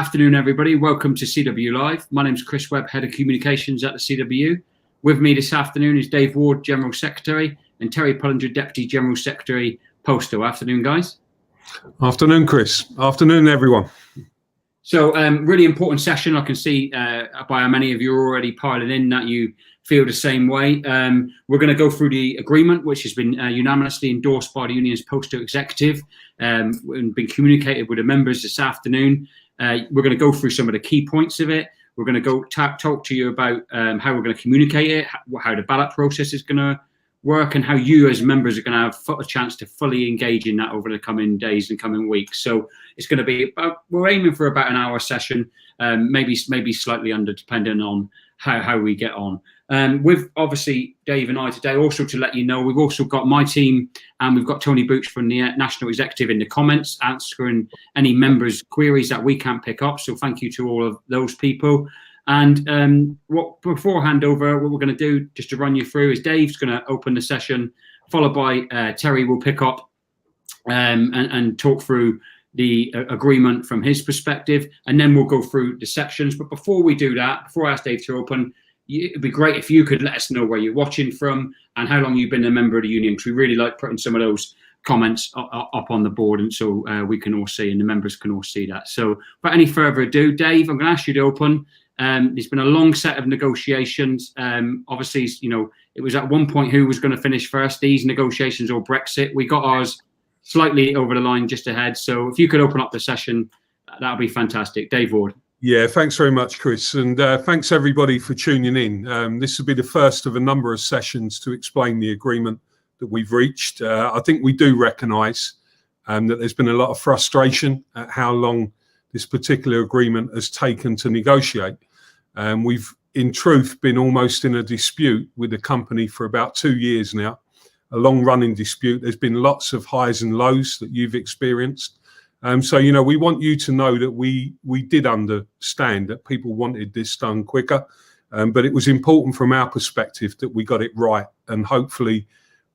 Afternoon, everybody. Welcome to CW Live. My name's Chris Webb, Head of Communications at the CW. With me this afternoon is Dave Ward, General Secretary, and Terry Pullinger, Deputy General Secretary, Postal. Afternoon, guys. Afternoon, Chris. Afternoon, everyone. So, really important session. I can see by how many of you are already piling in that you feel the same way. We're going to go through the agreement, which has been unanimously endorsed by the union's postal executive and been communicated with the members this afternoon. We're going to go through some of the key points of it. We're going to go talk to you about how we're going to communicate it, how the ballot process is going to work, and how you as members are going to have a chance to fully engage in that over the coming days and coming weeks. So it's going to be we're aiming for about an hour session, maybe slightly under, depending on how we get on. With obviously Dave and I today, also to let you know, we've also got my team and we've got Tony Boots from the National Executive in the comments, answering any members' queries that we can't pick up. So thank you to all of those people. And before I hand over, what we're going to do, just to run you through, is Dave's going to open the session, followed by Terry will pick up and talk through the agreement from his perspective, and then we'll go through the sections. But before we do that, before I ask Dave to open, it'd be great if you could let us know where you're watching from and how long you've been a member of the union, because we really like putting some of those comments up on the board, and so we can all see and the members can all see that. So without any further ado, Dave, I'm going to ask you to open. There's been a long set of negotiations. Obviously, you know, it was at one point who was going to finish first, these negotiations or Brexit. We got ours slightly over the line just ahead. So if you could open up the session, that would be fantastic. Dave Ward. Yeah, thanks very much, Chris. And thanks, everybody, for tuning in. This will be the first of a number of sessions to explain the agreement that we've reached. I think we do recognise that there's been a lot of frustration at how long this particular agreement has taken to negotiate. We've, in truth, been almost in a dispute with the company for about 2 years now, a long-running dispute. There's been lots of highs and lows that you've experienced. So, you know, we want you to know that we did understand that people wanted this done quicker, but it was important from our perspective that we got it right. And hopefully,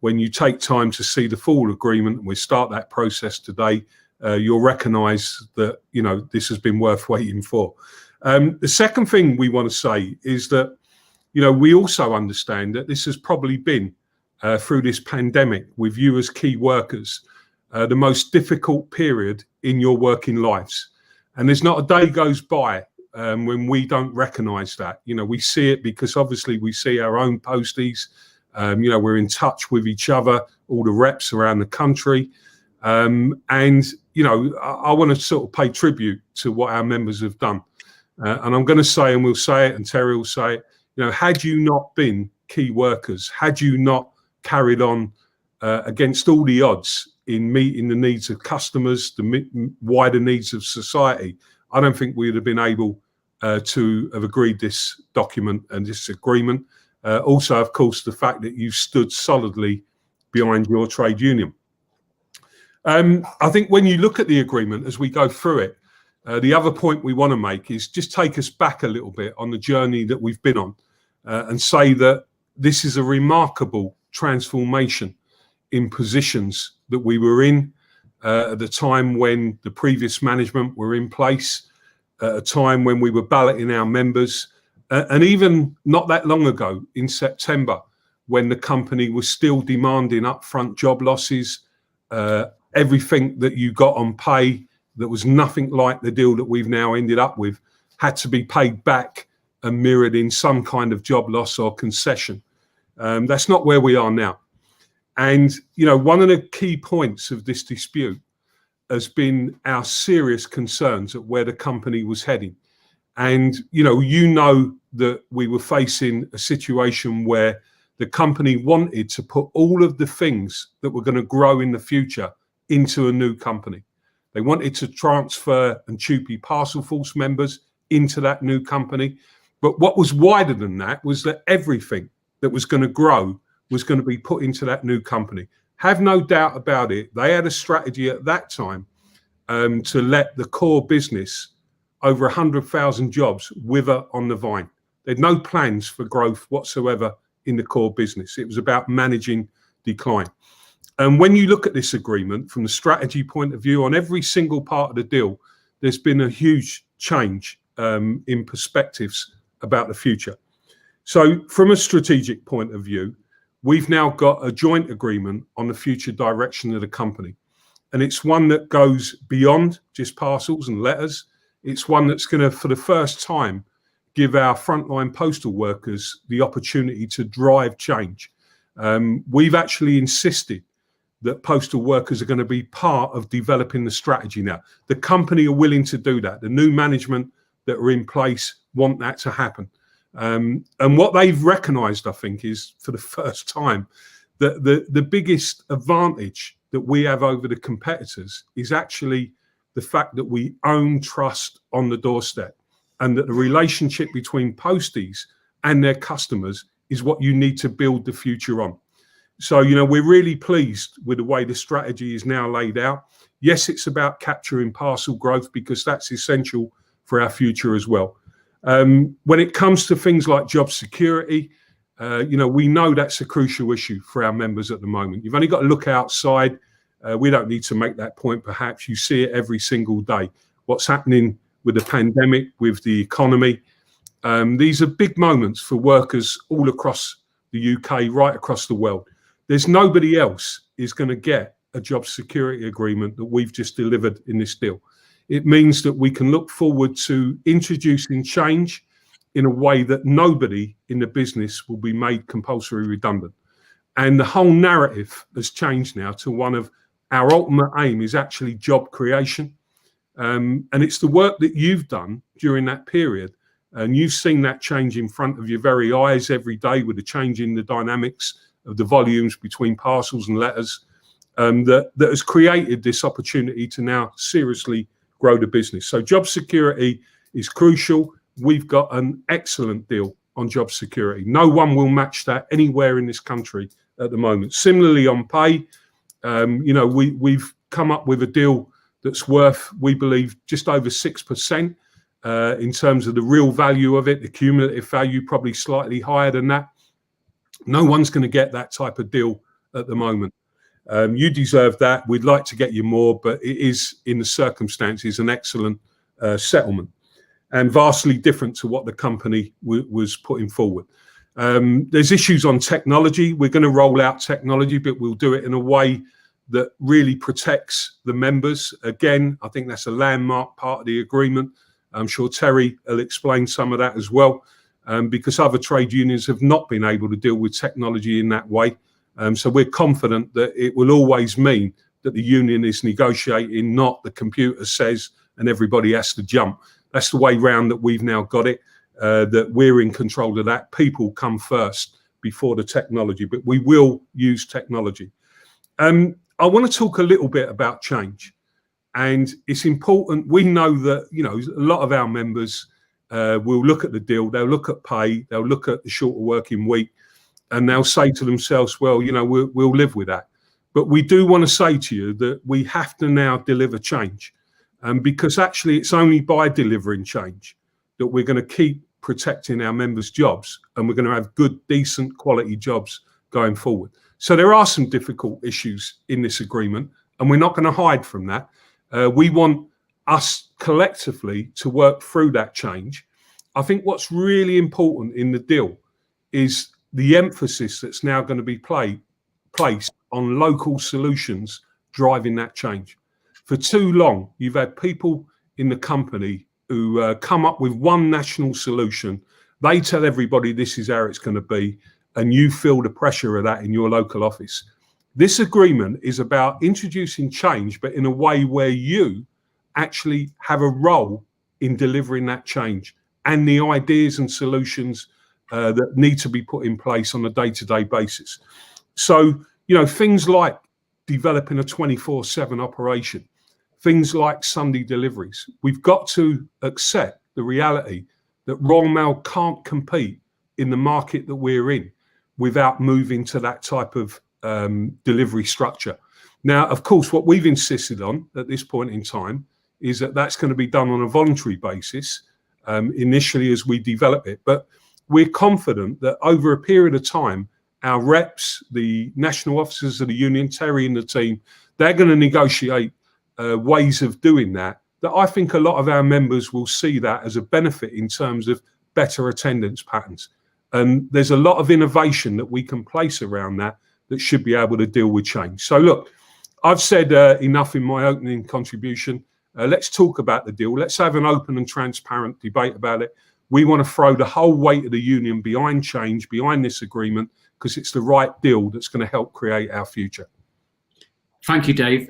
when you take time to see the full agreement, and we start that process today, you'll recognise that, you know, this has been worth waiting for. The second thing we want to say is that, you know, we also understand that this has probably been, through this pandemic, with you as key workers, the most difficult period in your working lives. And there's not a day goes by when we don't recognise that. You know, we see it because obviously we see our own posties. You know, we're in touch with each other, all the reps around the country. And, you know, I want to sort of pay tribute to what our members have done. And I'm going to say, and we'll say it, and Terry will say it, you know, had you not been key workers, had you not carried on against all the odds in meeting the needs of customers, the wider needs of society, I don't think we would have been able to have agreed this document and this agreement. Also, of course, the fact that you stood solidly behind your trade union. I think when you look at the agreement as we go through it, the other point we want to make is just take us back a little bit on the journey that we've been on and say that this is a remarkable transformation in positions that we were in at the time when the previous management were in place, at a time when we were balloting our members, and even not that long ago in September, when the company was still demanding upfront job losses, everything that you got on pay that was nothing like the deal that we've now ended up with had to be paid back and mirrored in some kind of job loss or concession. That's not where we are now. And, you know, one of the key points of this dispute has been our serious concerns at where the company was heading. And, you know that we were facing a situation where the company wanted to put all of the things that were going to grow in the future into a new company. They wanted to transfer and Chupi Parcel Force members into that new company. But what was wider than that was that everything that was going to grow was going to be put into that new company. Have no doubt about it. They had a strategy at that time to let the core business, over 100,000 jobs, wither on the vine. They had no plans for growth whatsoever in the core business. It was about managing decline. And when you look at this agreement from the strategy point of view on every single part of the deal, there's been a huge change in perspectives about the future. So from a strategic point of view, we've now got a joint agreement on the future direction of the company. And it's one that goes beyond just parcels and letters. It's one that's going to, for the first time, give our frontline postal workers the opportunity to drive change. We've actually insisted that postal workers are going to be part of developing the strategy now. The company are willing to do that. The new management that are in place want that to happen. And what they've recognised, I think, is for the first time that the biggest advantage that we have over the competitors is actually the fact that we own trust on the doorstep, and that the relationship between posties and their customers is what you need to build the future on. So, you know, we're really pleased with the way the strategy is now laid out. Yes, it's about capturing parcel growth because that's essential for our future as well. When it comes to things like job security, you know, we know that's a crucial issue for our members at the moment. You've only got to look outside. We don't need to make that point, perhaps. You see it every single day. What's happening with the pandemic, with the economy. These are big moments for workers all across the UK, right across the world. There's nobody else is going to get a job security agreement that we've just delivered in this deal. It means that we can look forward to introducing change in a way that nobody in the business will be made compulsory redundant. And the whole narrative has changed now to one of our ultimate aim is actually job creation. And it's the work that you've done during that period. And you've seen that change in front of your very eyes every day with the change in the dynamics of the volumes between parcels and letters that has created this opportunity to now seriously grow the business. So job security is crucial. We've got an excellent deal on job security. No one will match that anywhere in this country at the moment. Similarly on pay, you know, we've come up with a deal that's worth, we believe, just over 6% in terms of the real value of it. The cumulative value probably slightly higher than that. No one's going to get that type of deal at the moment. You deserve that. We'd like to get you more, but it is, in the circumstances, an excellent settlement and vastly different to what the company was putting forward. There's issues on technology. We're going to roll out technology, but we'll do it in a way that really protects the members. Again, I think that's a landmark part of the agreement. I'm sure Terry will explain some of that as well, because other trade unions have not been able to deal with technology in that way. So we're confident that it will always mean that the union is negotiating, not the computer says and everybody has to jump. That's the way round that we've now got it, that we're in control of that. People come first before the technology, but we will use technology. I want to talk a little bit about change. And it's important. We know that, you know, a lot of our members will look at the deal, they'll look at pay, they'll look at the shorter working week, and they'll say to themselves, well, you know, we'll live with that. But we do want to say to you that we have to now deliver change. Because actually it's only by delivering change that we're going to keep protecting our members' jobs, and we're going to have good, decent, quality jobs going forward. So there are some difficult issues in this agreement, and we're not going to hide from that. We want us collectively to work through that change. I think what's really important in the deal is the emphasis that's now going to be placed on local solutions driving that change. For too long, you've had people in the company who come up with one national solution. They tell everybody this is how it's going to be, and you feel the pressure of that in your local office. This agreement is about introducing change, but in a way where you actually have a role in delivering that change and the ideas and solutions that need to be put in place on a day-to-day basis. So, you know, things like developing a 24/7 operation, things like Sunday deliveries. We've got to accept the reality that Royal Mail can't compete in the market that we're in without moving to that type of delivery structure. Now, of course, what we've insisted on at this point in time is that that's going to be done on a voluntary basis initially as we develop it. But we're confident that over a period of time, our reps, the national officers of the union, Terry and the team, they're going to negotiate ways of doing that that I think a lot of our members will see that as a benefit in terms of better attendance patterns. And there's a lot of innovation that we can place around that should be able to deal with change. So look, I've said enough in my opening contribution. Let's talk about the deal. Let's have an open and transparent debate about it. We want to throw the whole weight of the union behind change, behind this agreement, because it's the right deal that's going to help create our future. Thank you, Dave.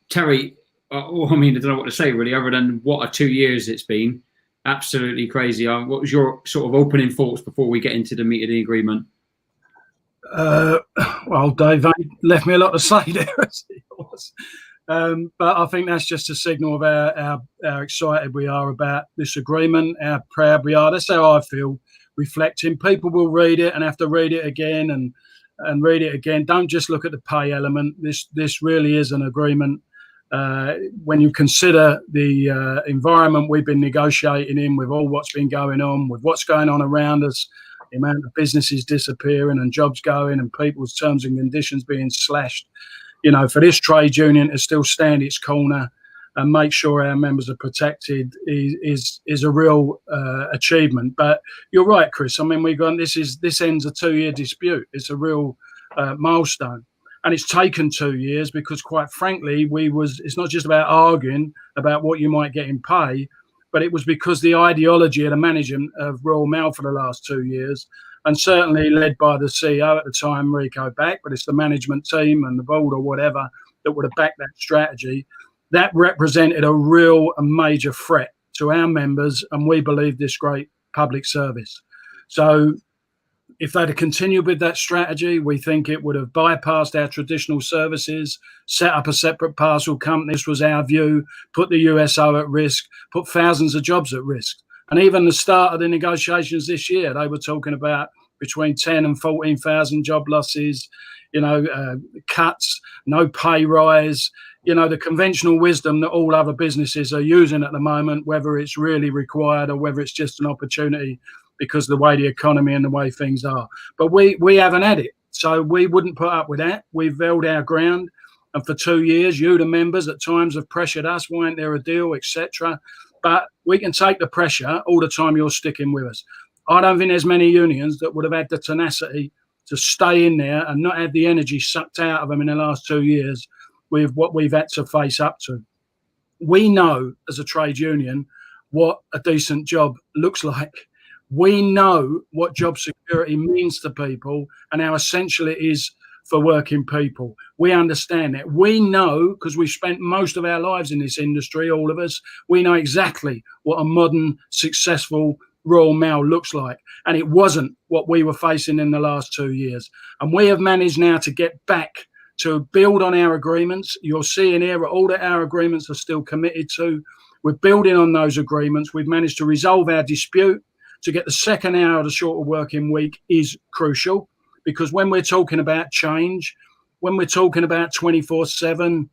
Terry, I don't know what to say really, other than what a 2 years it's been. Absolutely crazy. What was your sort of opening thoughts before we get into the meat of the agreement? Well, Dave left me a lot to say there, as he was. But I think that's just a signal of how excited we are about this agreement, how proud we are. That's how I feel, reflecting. People will read it and have to read it again and read it again. Don't just look at the pay element. This really is an agreement. When you consider the environment we've been negotiating in, with all what's been going on, with what's going on around us, the amount of businesses disappearing and jobs going and people's terms and conditions being slashed, for this trade union to still stand its corner and make sure our members are protected is a real achievement. But you're right, Chris. I mean, this ends a 2-year dispute. It's a real milestone. And it's taken 2 years because, quite frankly, it's not just about arguing about what you might get in pay, but it was because the ideology of the management of Royal Mail for the last 2 years, and certainly led by the CEO at the time, Rico Back, but it's the management team and the board or whatever that would have backed that strategy, that represented a real and major threat to our members, and we believe this great public service. So if they'd have continued with that strategy, we think it would have bypassed our traditional services, set up a separate parcel company. This was our view, put the USO at risk, put thousands of jobs at risk. And even the start of the negotiations this year, they were talking about between 10 and 14,000 job losses, cuts, no pay rise, the conventional wisdom that all other businesses are using at the moment, whether it's really required or whether it's just an opportunity because of the way the economy and the way things are. But we haven't had it. So we wouldn't put up with that. We've held our ground. And for 2 years, you, the members, at times have pressured us. Why ain't there a deal, etc.? But we can take the pressure all the time you're sticking with us. I don't think there's many unions that would have had the tenacity to stay in there and not have the energy sucked out of them in the last 2 years with what we've had to face up to. We know as a trade union what a decent job looks like. We know what job security means to people and how essential it is for working people. We understand that. We know, because we've spent most of our lives in this industry, all of us, we know exactly what a modern, successful Royal Mail looks like. And it wasn't what we were facing in the last 2 years. And we have managed now to get back to build on our agreements. You'll see in here all that our agreements are still committed to. We're building on those agreements. We've managed to resolve our dispute. To get the second hour of the shorter working week is crucial, because when we're talking about change, when we're talking about 24/7,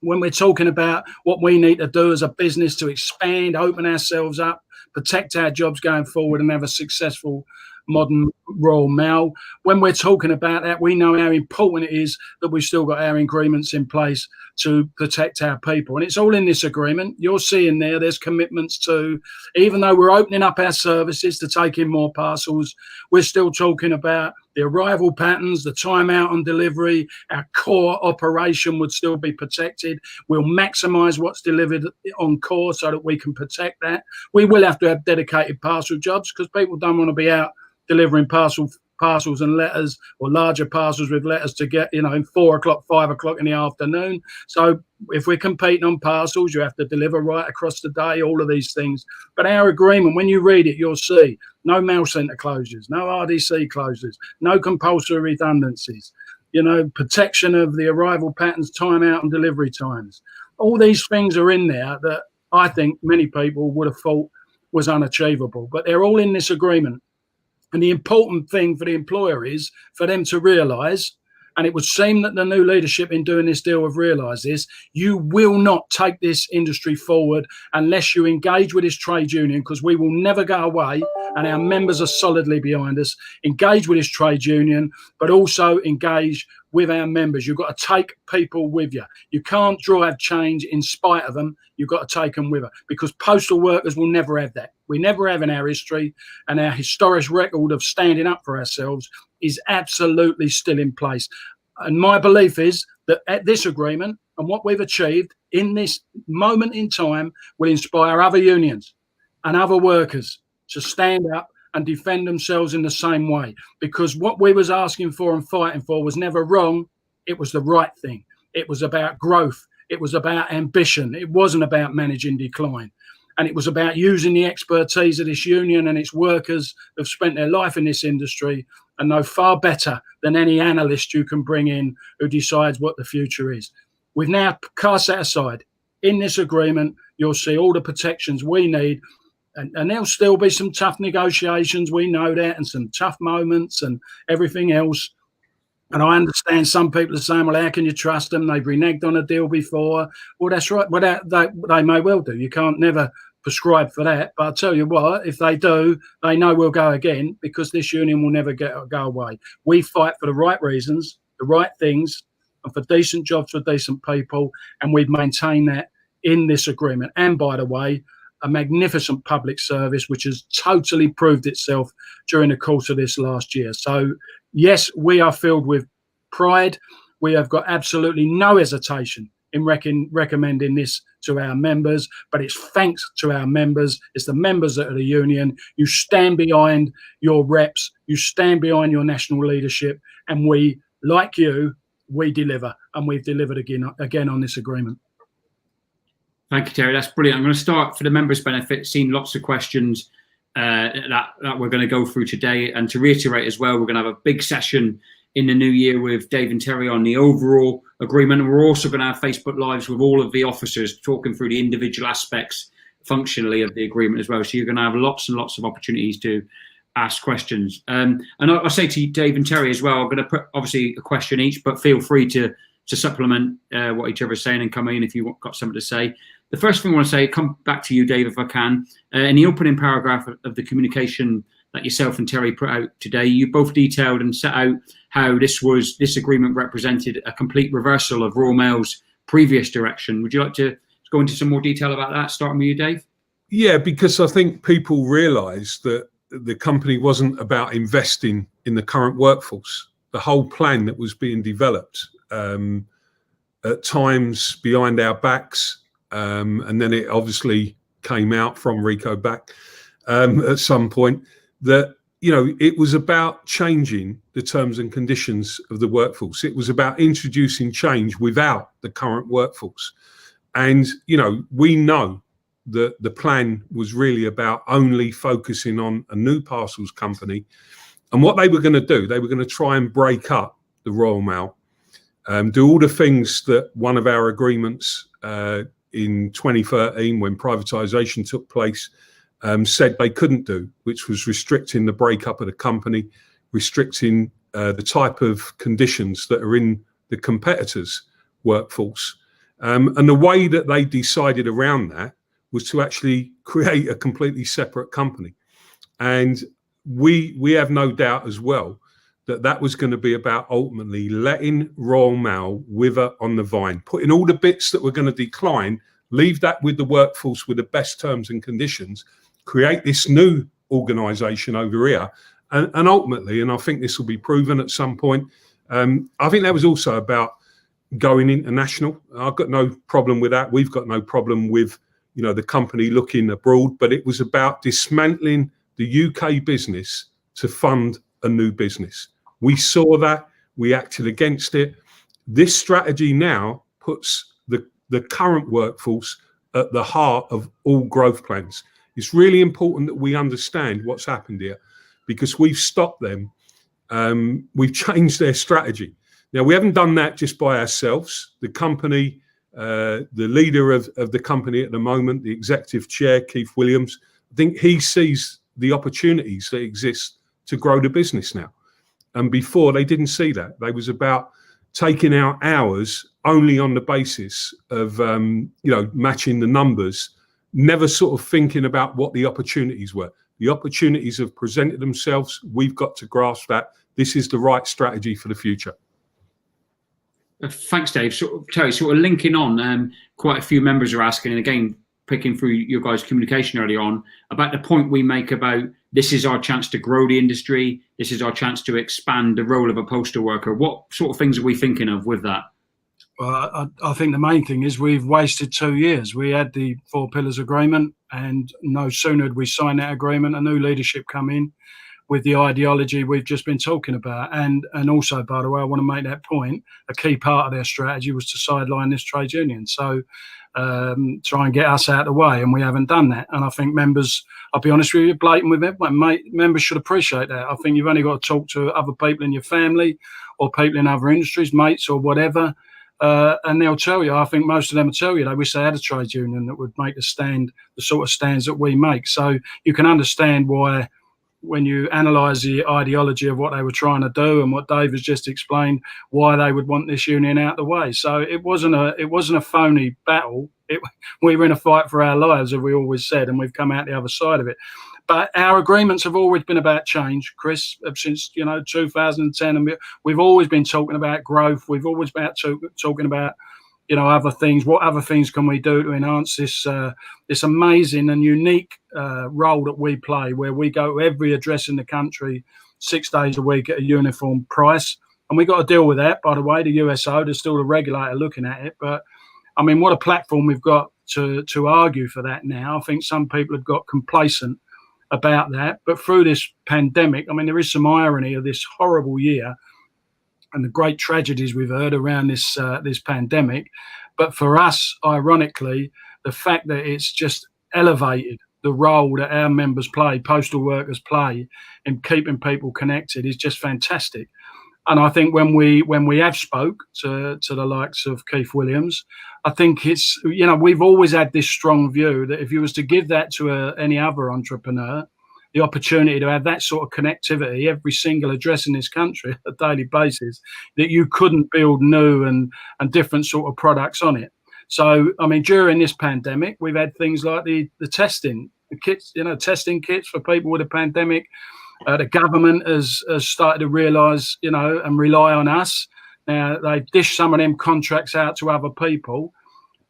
when we're talking about what we need to do as a business to expand, open ourselves up, protect our jobs going forward and have a successful modern Royal Mail, when we're talking about that, we know how important it is that we've still got our agreements in place to protect our people. And it's all in this agreement. You'll see in there's commitments to, even though we're opening up our services to take in more parcels, we're still talking about the arrival patterns, the time out on delivery. Our core operation would still be protected. We'll maximise what's delivered on core so that we can protect that. We will have to have dedicated parcel jobs because people don't want to be out delivering parcels and letters, or larger parcels with letters to get, in 4 o'clock, 5 o'clock in the afternoon. So if we're competing on parcels, you have to deliver right across the day, all of these things. But our agreement, when you read it, you'll see no mail centre closures, no RDC closures, no compulsory redundancies, protection of the arrival patterns, time out and delivery times. All these things are in there that I think many people would have thought was unachievable, but they're all in this agreement. And the important thing for the employer is for them to realise, and it would seem that the new leadership in doing this deal have realised this, you will not take this industry forward unless you engage with this trade union, because we will never go away and our members are solidly behind us. Engage with this trade union, but also engage with our members. You've got to take people with you. You can't drive change in spite of them. You've got to take them with you, because postal workers will never have that. We never have in our history, and our historic record of standing up for ourselves is absolutely still in place. And my belief is that at this agreement and what we've achieved in this moment in time will inspire other unions and other workers to stand up and defend themselves in the same way, because what we was asking for and fighting for was never wrong. It was the right thing. It was about growth. It was about ambition. It wasn't about managing decline. And it was about using the expertise of this union and its workers who've spent their life in this industry and know far better than any analyst you can bring in who decides what the future is. We've now cast that aside. In this agreement, you'll see all the protections we need. And there'll still be some tough negotiations, we know that, and some tough moments and everything else. And I understand some people are saying, well, how can you trust them? They've reneged on a deal before. Well, that's right. Well, they may well do. You can't never prescribe for that. But I'll tell you what, if they do, they know we'll go again, because this union will never go away. We fight for the right reasons, the right things, and for decent jobs for decent people. And we've maintained that in this agreement. And by the way, a magnificent public service, which has totally proved itself during the course of this last year. So, yes, we are filled with pride. We have got absolutely no hesitation in recommending this to our members, but it's thanks to our members. It's the members that are the union. You stand behind your reps. You stand behind your national leadership. And we, like you, we deliver. And we've delivered again on this agreement. Thank you, Terry. That's brilliant. I'm going to start for the members' benefit, seeing lots of questions that we're going to go through today. And to reiterate as well, we're going to have a big session in the new year with Dave and Terry on the overall agreement. And we're also going to have Facebook Lives with all of the officers talking through the individual aspects functionally of the agreement as well. So you're going to have lots and lots of opportunities to ask questions. And I'll say to you, Dave and Terry as well, I'm going to put obviously a question each, but feel free to supplement what each other is saying and come in if you've got something to say. The first thing I want to say, come back to you, Dave, if I can. In the opening paragraph of the communication that yourself and Terry put out today, you both detailed and set out how this agreement represented a complete reversal of Royal Mail's previous direction. Would you like to go into some more detail about that, starting with you, Dave? Yeah, because I think people realise that the company wasn't about investing in the current workforce. The whole plan that was being developed, at times behind our backs, and then it obviously came out from Rico back at some point, that, you know, it was about changing the terms and conditions of the workforce. It was about introducing change without the current workforce. And, you know, we know that the plan was really about only focusing on a new parcels company. And what they were going to do, they were going to try and break up the Royal Mail, do all the things that one of our agreements in 2013, when privatisation took place, said they couldn't do, which was restricting the breakup of the company, restricting the type of conditions that are in the competitors' workforce. And the way that they decided around that was to actually create a completely separate company. And we have no doubt as well that that was going to be about ultimately letting Royal Mail wither on the vine, putting all the bits that were going to decline, leave that with the workforce with the best terms and conditions, create this new organisation over here, and ultimately, and I think this will be proven at some point, I think that was also about going international. I've got no problem with that. We've got no problem with, you know, the company looking abroad, but it was about dismantling the UK business to fund a new business. We saw that, we acted against it. This strategy now puts the current workforce at the heart of all growth plans. It's really important that we understand what's happened here, because we've stopped them. We've changed their strategy. Now, we haven't done that just by ourselves. The company, the leader of the company at the moment, the executive chair, Keith Williams, I think he sees the opportunities that exist to grow the business now. And before, they didn't see that. They was about taking out hours only on the basis of, you know, matching the numbers, never sort of thinking about what the opportunities were. The opportunities have presented themselves. We've got to grasp that. This is the right strategy for the future. Thanks, Dave. Terry, sort of linking on, quite a few members are asking, and again, picking through your guys' communication early on, about the point we make about this is our chance to grow the industry, this is our chance to expand the role of a postal worker. What sort of things are we thinking of with that? Well, I think the main thing is we've wasted 2 years. We had the 4 Pillars Agreement, and no sooner had we signed that agreement, a new leadership come in with the ideology we've just been talking about. And also, by the way, I want to make that point, a key part of their strategy was to sideline this trade union. So try and get us out of the way, and we haven't done that. And I think members, I'll be honest with you, blatant with it, members should appreciate that. I think you've only got to talk to other people in your family or people in other industries, mates or whatever, and they'll tell you, I think most of them will tell you, they wish they had a trade union that would make the sort of stands that we make. So you can understand why, when you analyse the ideology of what they were trying to do and what Dave has just explained, why they would want this union out of the way. So it wasn't a phony battle. We were in a fight for our lives, as we always said, and we've come out the other side of it. But our agreements have always been about change, Chris, since 2010, and we've always been talking about growth. We've always been talking about other things. What other things can we do to enhance this amazing and unique role that we play, where we go to every address in the country 6 days a week at a uniform price? And we got to deal with that, by the way, the USO, there's still the regulator looking at it. But, I mean, what a platform we've got to argue for that now. I think some people have got complacent about that. But through this pandemic, I mean, there is some irony of this horrible year and the great tragedies we've heard around this pandemic. But for us, ironically, the fact that it's just elevated the role that our members play, postal workers play, in keeping people connected is just fantastic. And I think when we have spoke to the likes of Keith Williams, I think it's, we've always had this strong view that if you was to give that to any other entrepreneur, the opportunity to have that sort of connectivity, every single address in this country on a daily basis, that you couldn't build new and different sort of products on it. So, I mean, during this pandemic, we've had things like the testing, the kits, testing kits for people with a pandemic. The government has started to realise, and rely on us. Now, they dished some of them contracts out to other people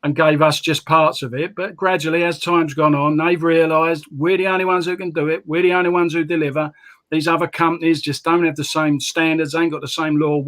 and gave us just parts of it. But gradually, as time's gone on, they've realised we're the only ones who can do it. We're the only ones who deliver. These other companies just don't have the same standards, ain't got the same loyal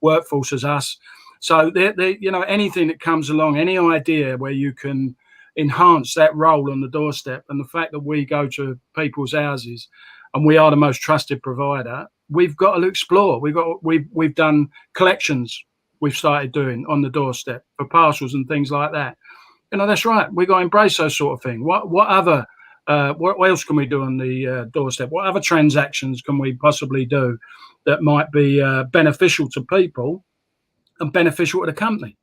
workforce as us. So, anything that comes along, any idea where you can enhance that role on the doorstep, and the fact that we go to people's houses and we are the most trusted provider, we've got to explore. We've done collections. We've started doing on the doorstep for parcels and things like that. That's right. We've got to embrace those sort of things. What else can we do on the doorstep? What other transactions can we possibly do that might be beneficial to people and beneficial to the company?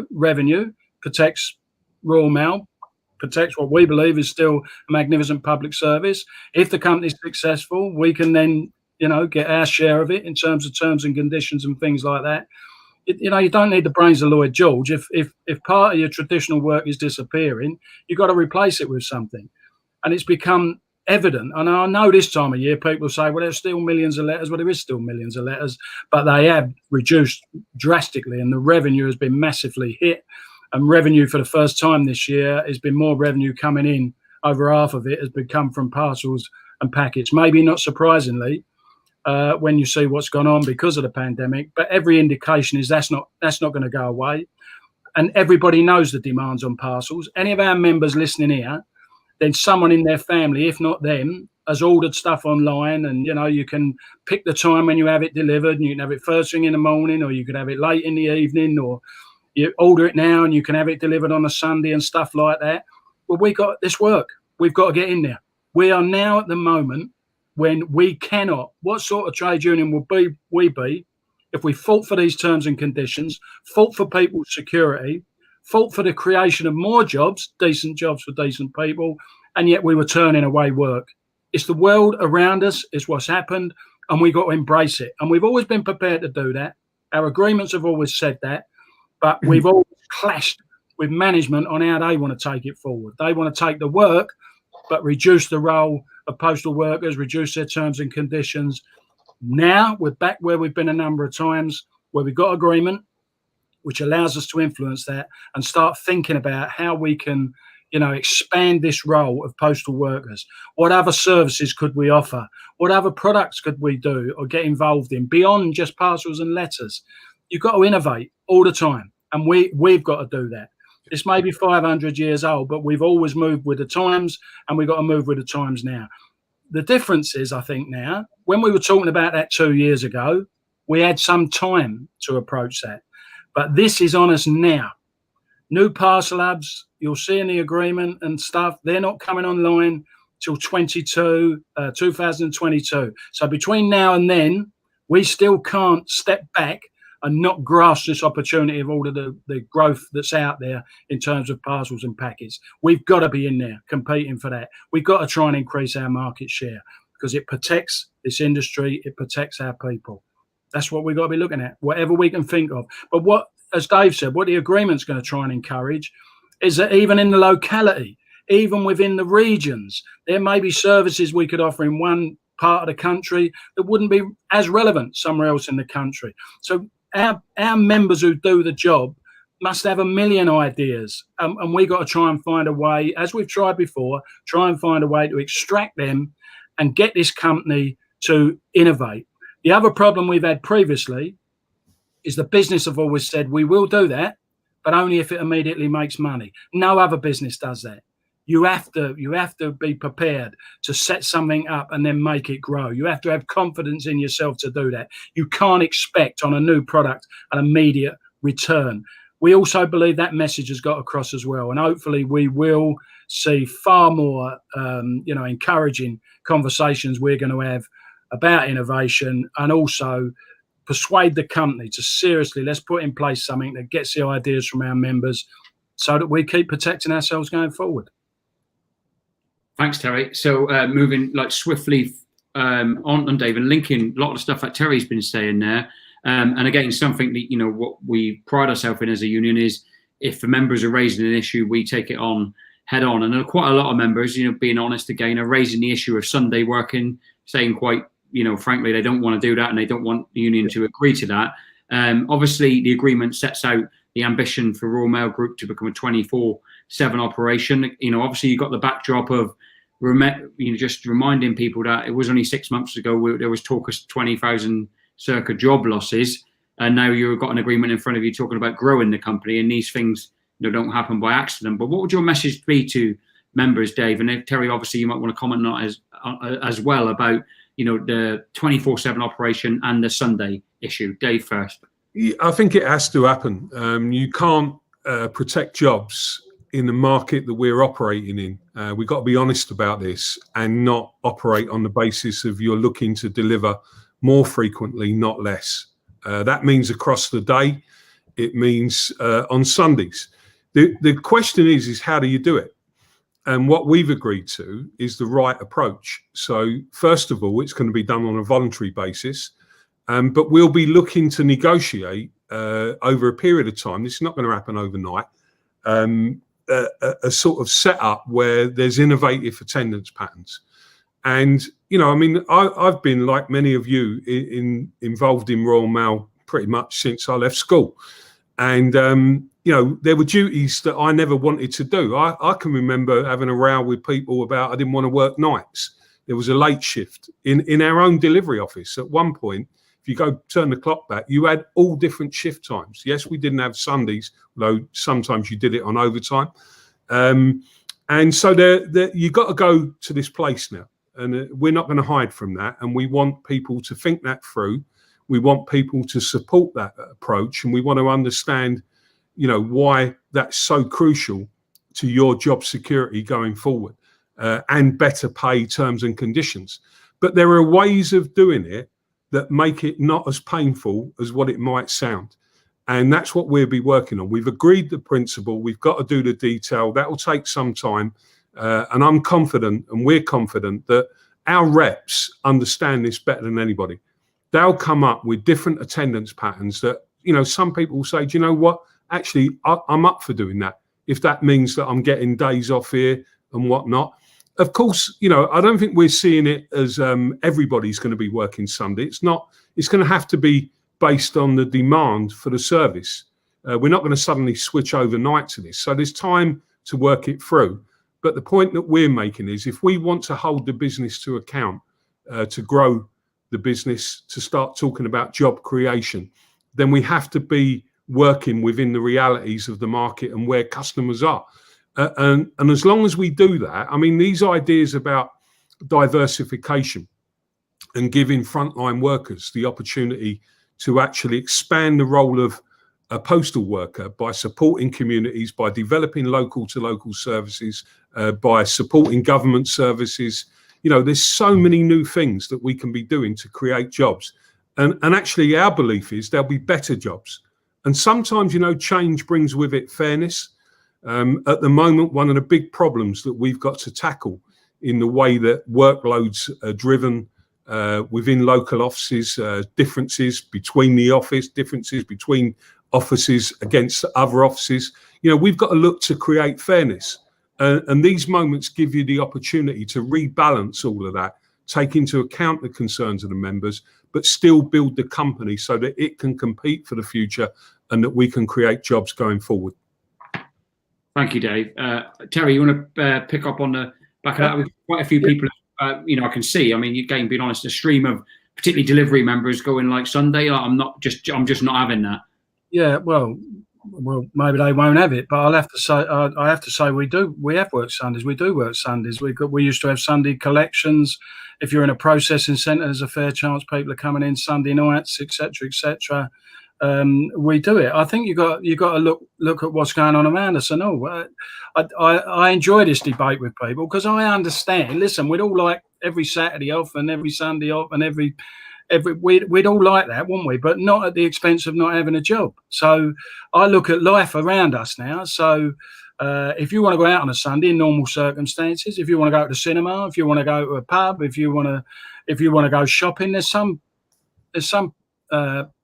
Revenue protects Royal Mail, protects what we believe is still a magnificent public service. If the company's successful, we can then, get our share of it in terms of terms and conditions and things like that. You don't need the brains of Lloyd George. If part of your traditional work is disappearing, you've got to replace it with something. And it's become evident. And I know this time of year, people say, well, there's still millions of letters. Well, there is still millions of letters, but they have reduced drastically, and the revenue has been massively hit. And revenue for the first time this year has been more revenue coming in. Over half of it has come from parcels and packets. Maybe not surprisingly, when you see what's gone on because of the pandemic, but every indication is that's not going to go away. And everybody knows the demands on parcels. Any of our members listening here, then someone in their family, if not them, has ordered stuff online, and you can pick the time when you have it delivered, and you can have it first thing in the morning, or you could have it late in the evening, or you order it now and you can have it delivered on a Sunday and stuff like that. Well, we got this work. We've got to get in there. We are now at the moment when we cannot. What sort of trade union would we be if we fought for these terms and conditions, fought for people's security, fought for the creation of more jobs, decent jobs for decent people, and yet we were turning away work? It's the world around us. It's what's happened, and we've got to embrace it. And we've always been prepared to do that. Our agreements have always said that. But we've always clashed with management on how they want to take it forward. They want to take the work, but reduce the role of postal workers, reduce their terms and conditions. Now we're back where we've been a number of times, where we've got agreement. which allows us to influence that and start thinking about how we can, expand this role of postal workers. What other services could we offer? What other products could we do or get involved in beyond just parcels and letters? You've got to innovate all the time, and we've got to do that. This may be 500 years old, but we've always moved with the times, and we've got to move with the times now. The difference is, I think now, when we were talking about that 2 years ago, we had some time to approach that. But this is on us now. New parcel hubs, you'll see in the agreement and stuff, they're not coming online till 2022. So between now and then, we still can't step back and not grasp this opportunity of all of the growth that's out there in terms of parcels and packets. We've got to be in there competing for that. We've got to try and increase our market share because it protects this industry, it protects our people. That's what we've got to be looking at, whatever we can think of. But what, as Dave said, what the agreement's going to try and encourage is that even in the locality, even within the regions, there may be services we could offer in one part of the country that wouldn't be as relevant somewhere else in the country. So our members who do the job must have a million ideas, and we got to try and find a way, as we've tried before, try and find a way to extract them and get this company to innovate. The other problem we've had previously is the business have always said, we will do that, but only if it immediately makes money. No other business does that. You have to be prepared to set something up and then make it grow. You have to have confidence in yourself to do that. You can't expect on a new product an immediate return. We also believe that message has got across as well, and hopefully we will see far more, encouraging conversations we're going to have about innovation, and also persuade the company to seriously, let's put in place something that gets the ideas from our members so that we keep protecting ourselves going forward. Thanks, Terry. So moving swiftly on, Dave, and linking a lot of the stuff that Terry's been saying there. And again, something that, what we pride ourselves in as a union is if the members are raising an issue, we take it on head on. And there are quite a lot of members, being honest again, are raising the issue of Sunday working, saying quite, frankly, they don't want to do that and they don't want the union to agree to that. Obviously, the agreement sets out the ambition for Royal Mail Group to become a 24/7 operation. Obviously, you've got the backdrop of just reminding people that it was only 6 months ago there was talk of 20,000 circa job losses, and now you've got an agreement in front of you talking about growing the company, and these things don't happen by accident. But what would your message be to members, Dave? And if, Terry, obviously you might want to comment on it as well about the 24/7 operation and the Sunday issue. Dave first. I think it has to happen. You can't protect jobs in the market that we're operating in. We've got to be honest about this and not operate on the basis of you're looking to deliver more frequently, not less. That means across the day. It means on Sundays. The question is how do you do it? And what we've agreed to is the right approach. So first of all, it's going to be done on a voluntary basis, but we'll be looking to negotiate over a period of time. This is not going to happen overnight. A sort of setup where there's innovative attendance patterns. And, I've been, like many of you, involved in Royal Mail pretty much since I left school. And, there were duties that I never wanted to do. I can remember having a row with people about I didn't want to work nights. There was a late shift in our own delivery office. At one point, if you go turn the clock back, you had all different shift times. Yes, we didn't have Sundays, although sometimes you did it on overtime. And so you got to go to this place now. And we're not going to hide from that. And we want people to think that through. We want people to support that approach. And we want to understand, why that's so crucial to your job security going forward, and better pay terms and conditions. But there are ways of doing it that make it not as painful as what it might sound. And that's what we'll be working on. We've agreed the principle. We've got to do the detail. That will take some time. And I'm confident, and we're confident, that our reps understand this better than anybody. They'll come up with different attendance patterns that, some people will say, do you know what? Actually, I'm up for doing that. If that means that I'm getting days off here and whatnot. Of course, I don't think we're seeing it as everybody's going to be working Sunday. It's not. It's going to have to be based on the demand for the service. We're not going to suddenly switch overnight to this. So there's time to work it through. But the point that we're making is if we want to hold the business to account, to grow the business, to start talking about job creation, then we have to be working within the realities of the market and where customers are. And as long as we do that, I mean, these ideas about diversification and giving frontline workers the opportunity to actually expand the role of a postal worker by supporting communities, by developing local to local services, by supporting government services. You know, there's so many new things that we can be doing to create jobs. And actually our belief is there'll be better jobs. And sometimes, you know, change brings with it fairness. At the moment, one of the big problems that we've got to tackle in the way that workloads are driven within local offices, differences between the office, differences between offices against other offices. You know, we've got to look to create fairness. And these moments give you the opportunity to rebalance all of that, take into account the concerns of the members, but still build the company so that it can compete for the future and that we can create jobs going forward. Thank you, Dave. Terry, you want to pick up on the back of that? We've got quite a few people, you know, I can see. I mean, again, being honest, a stream of particularly delivery members going like Sunday. Like, I'm just not having that. Yeah, well, maybe they won't have it, but I'll have to say, I have to say, we have worked Sundays. We do work Sundays. We used to have Sunday collections. If you're in a processing centre, there's a fair chance people are coming in Sunday nights, etc., etc. We do it. I think you got to look at what's going on around us. And I enjoy this debate with people because I understand. Listen, we'd all like every Saturday off and every Sunday off and we'd all like that, wouldn't we? But not at the expense of not having a job. So I look at life around us now. So if you want to go out on a Sunday in normal circumstances, if you want to go to the cinema, if you want to go to a pub, if you want to go shopping, there's some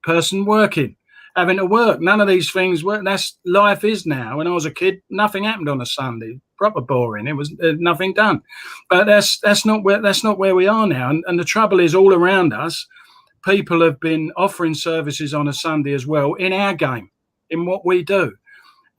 person working, having to work. None of these things work. That's life is now. When I was a kid, nothing happened on a Sunday. Proper boring. It was nothing done. But that's not where we are now. And the trouble is, all around us, people have been offering services on a Sunday as well in our game, in what we do.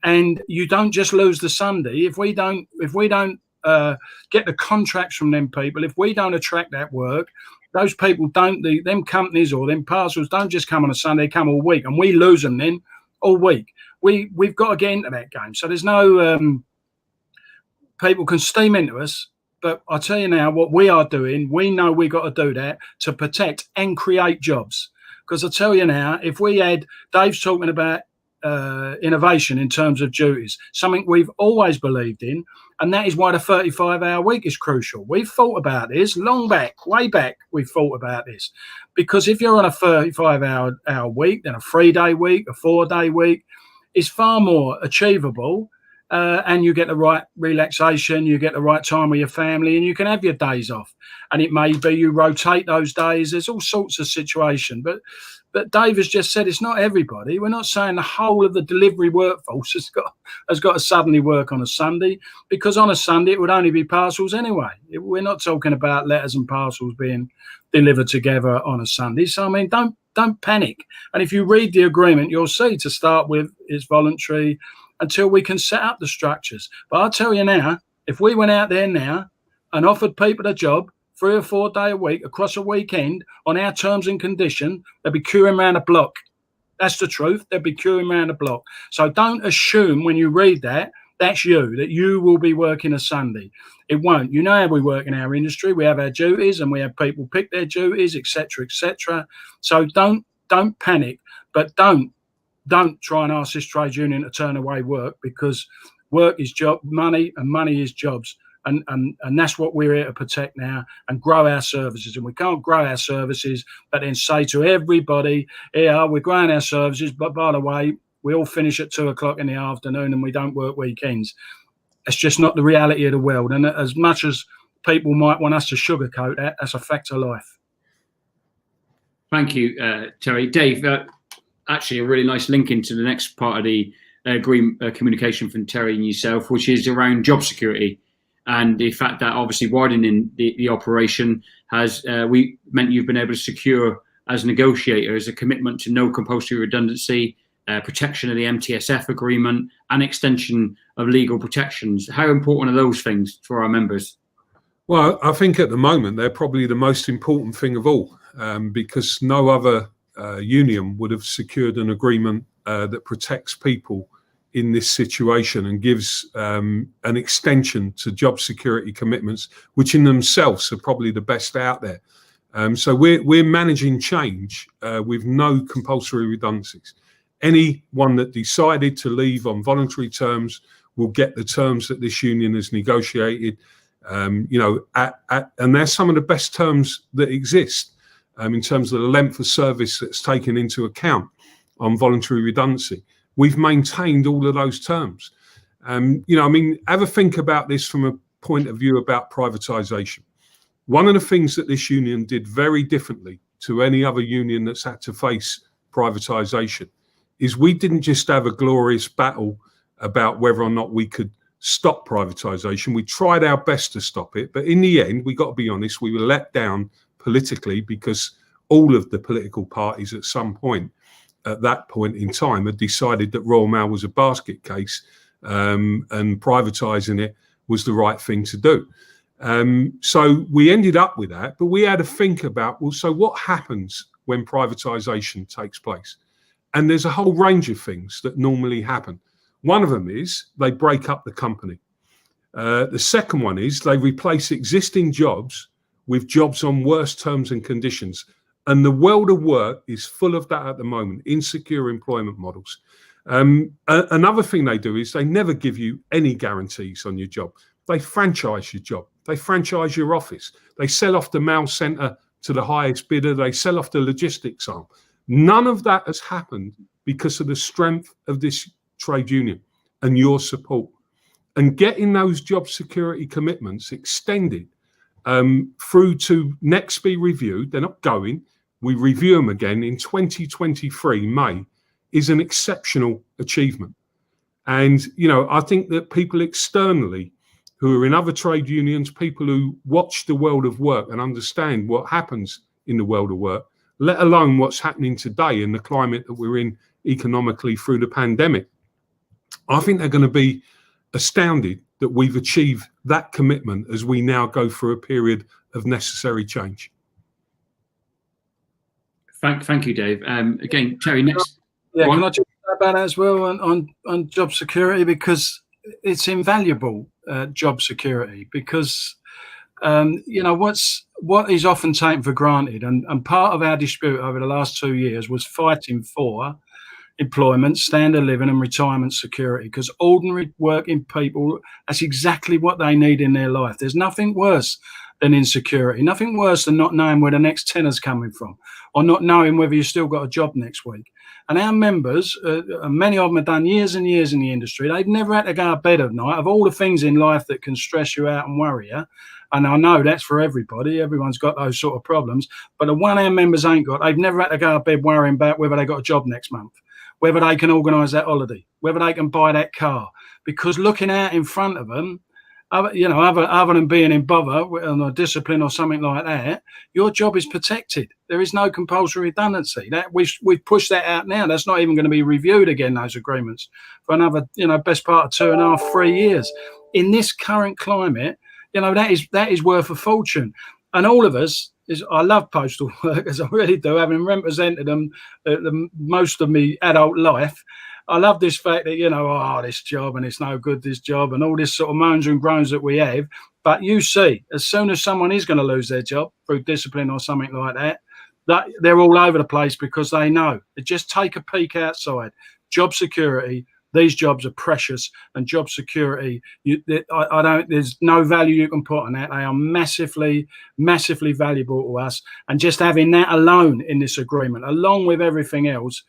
And you don't just lose the Sunday if we don't get the contracts from them people. If we don't attract that work, those people them companies or them parcels don't just come on a Sunday, come all week, and we lose them then all week. We've got to get into that game. So there's no people can steam into us, but I tell you now, what we are doing, we know we got to do that to protect and create jobs. Because I tell you now, if we had Dave's talking about innovation in terms of duties, something we've always believed in, and that is why the 35-hour week is crucial. We've thought about this way back. We've thought about this because if you're on a 35-hour week, then a 3-day week, a 4-day week is far more achievable, and you get the right relaxation, you get the right time with your family, and you can have your days off. And it may be you rotate those days. There's all sorts of situations, but Dave has just said it's not everybody. We're not saying the whole of the delivery workforce has got to suddenly work on a Sunday, because on a Sunday it would only be parcels anyway. We're not talking about letters and parcels being delivered together on a Sunday. So I mean, don't panic. And if you read the agreement, you'll see to start with it's voluntary until we can set up the structures. But I'll tell you now, if we went out there now and offered people a job 3 or 4 day a week across a weekend on our terms and condition, they'd be queuing around a block. That's the truth. They'd be queuing around a block. So don't assume when you read that you will be working a Sunday. It won't. You know how we work in our industry. We have our duties and we have people pick their duties, etc., etc. So don't panic, but don't try and ask this trade union to turn away work, because work is job money and money is jobs. And that's what we're here to protect now and grow our services. And we can't grow our services, but then say to everybody, yeah, we're growing our services, but by the way, we all finish at 2 o'clock in the afternoon and we don't work weekends. It's just not the reality of the world. And as much as people might want us to sugarcoat that, that's a fact of life. Thank you, Terry. Dave, actually a really nice link into the next part of the communication from Terry and yourself, which is around job security. And the fact that obviously widening the operation has meant you've been able to secure as negotiators a commitment to no compulsory redundancy protection of the MTSF agreement, and extension of legal protections. How important are those things for our members? Well, I think at the moment they're probably the most important thing of all, because no other union would have secured an agreement that protects people in this situation and gives an extension to job security commitments, which in themselves are probably the best out there. So we're managing change with no compulsory redundancies. Anyone that decided to leave on voluntary terms will get the terms that this union has negotiated. And they're some of the best terms that exist in terms of the length of service that's taken into account on voluntary redundancy. We've maintained all of those terms. Have a think about this from a point of view about privatisation. One of the things that this union did very differently to any other union that's had to face privatisation is we didn't just have a glorious battle about whether or not we could stop privatisation. We tried our best to stop it, but in the end, we got to be honest, we were let down politically because all of the political parties at some point, at that point in time, had decided that Royal Mail was a basket case and privatising it was the right thing to do. So we ended up with that, but we had to think about, well, so what happens when privatisation takes place? And there's a whole range of things that normally happen. One of them is they break up the company. The second one is they replace existing jobs with jobs on worse terms and conditions. And the world of work is full of that at the moment, insecure employment models. Another thing they do is they never give you any guarantees on your job. They franchise your job. They franchise your office. They sell off the mail centre to the highest bidder. They sell off the logistics arm. None of that has happened because of the strength of this trade union and your support. And getting those job security commitments extended through to next be reviewed, they're not going, we review them again in 2023, May, is an exceptional achievement. And, I think that people externally who are in other trade unions, people who watch the world of work and understand what happens in the world of work, let alone what's happening today in the climate that we're in economically through the pandemic, I think they're going to be astounded that we've achieved that commitment as we now go through a period of necessary change. Thank you, Dave. Again, Terry, next. Yeah, can I just say about that as well on job security, because it's invaluable, job security, because what is often taken for granted, and part of our dispute over the last 2 years was fighting for employment, standard of living and retirement security, because ordinary working people, that's exactly what they need in their life. There's nothing worse than insecurity, nothing worse than not knowing where the next tenner's coming from, or not knowing whether you've still got a job next week. And our members, many of them have done years and years in the industry. They've never had to go to bed at night. Of all the things in life that can stress you out and worry you, and I know that's for everybody, everyone's got those sort of problems, but the one our members ain't got, they've never had to go to bed worrying about whether they got a job next month, whether they can organise that holiday, whether they can buy that car. Because looking out in front of them, other than being in bother on a discipline or something like that, your job is protected. There is no compulsory redundancy. That we've pushed that out now. That's not even going to be reviewed again, those agreements, for another, best part of 2.5, 3 years. In this current climate, that is worth a fortune. And all of us, I love postal workers, I really do, having represented them most of my adult life. I love this fact that, this job and it's no good, this job, and all this sort of moans and groans that we have. But you see, as soon as someone is going to lose their job through discipline or something like that, they're all over the place because they know. Just take a peek outside. Job security, these jobs are precious, and job security, there's no value you can put on that. They are massively, massively valuable to us. And just having that alone in this agreement, along with everything else,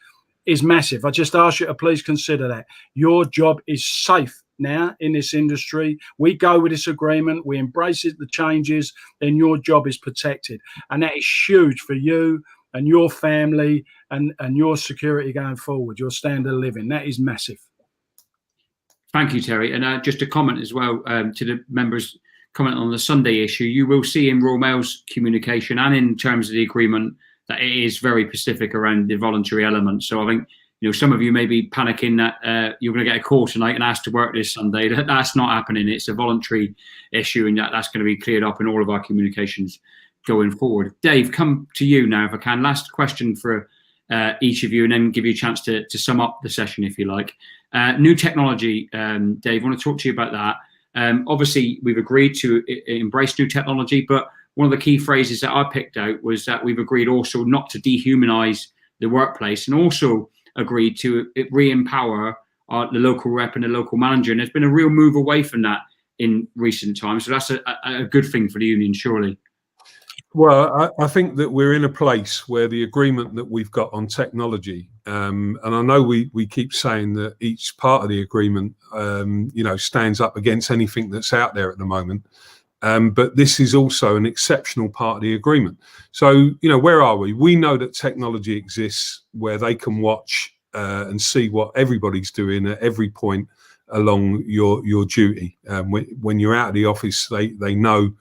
is massive. I just ask you to please consider that. Your job is safe now in this industry. We go with this agreement, we embrace it, the changes, then your job is protected. And that is huge for you and your family and your security going forward, your standard of living. That is massive. Thank you, Terry. And just a comment as well to the members' comment on the Sunday issue. You will see in Royal Mail's communication and in terms of the agreement that it is very specific around the voluntary element. So I think some of you may be panicking that you're going to get a call tonight and asked to work this Sunday. That's not happening. It's a voluntary issue, and that's going to be cleared up in all of our communications going forward. Dave, come to you now, if I can. Last question for each of you, and then give you a chance to sum up the session, if you like. New technology, Dave, I want to talk to you about that. Obviously, we've agreed to embrace new technology, but one of the key phrases that I picked out was that we've agreed also not to dehumanize the workplace, and also agreed to re-empower the local rep and the local manager. And there's been a real move away from that in recent times. So that's a good thing for the union, surely. Well, I think that we're in a place where the agreement that we've got on technology, and I know we keep saying that each part of the agreement, stands up against anything that's out there at the moment. But this is also an exceptional part of the agreement. So, where are we? We know that technology exists where they can watch and see what everybody's doing at every point along your duty. When you're out of the office, they know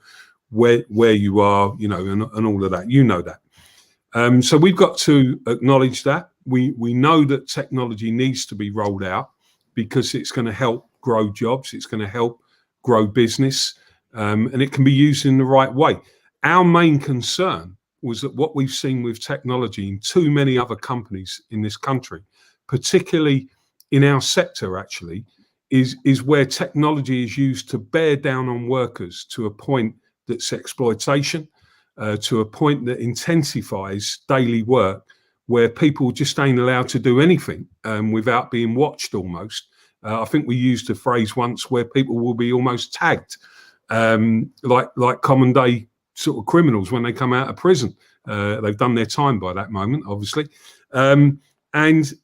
where you are, and all of that. You know that. So we've got to acknowledge that. We know that technology needs to be rolled out because it's going to help grow jobs. It's going to help grow business. And it can be used in the right way. Our main concern was that what we've seen with technology in too many other companies in this country, particularly in our sector actually, is where technology is used to bear down on workers to a point that's exploitation, to a point that intensifies daily work, where people just ain't allowed to do anything without being watched almost. I think we used a phrase once where people will be almost tagged. Like common day sort of criminals when they come out of prison. They've done their time by that moment, obviously. And,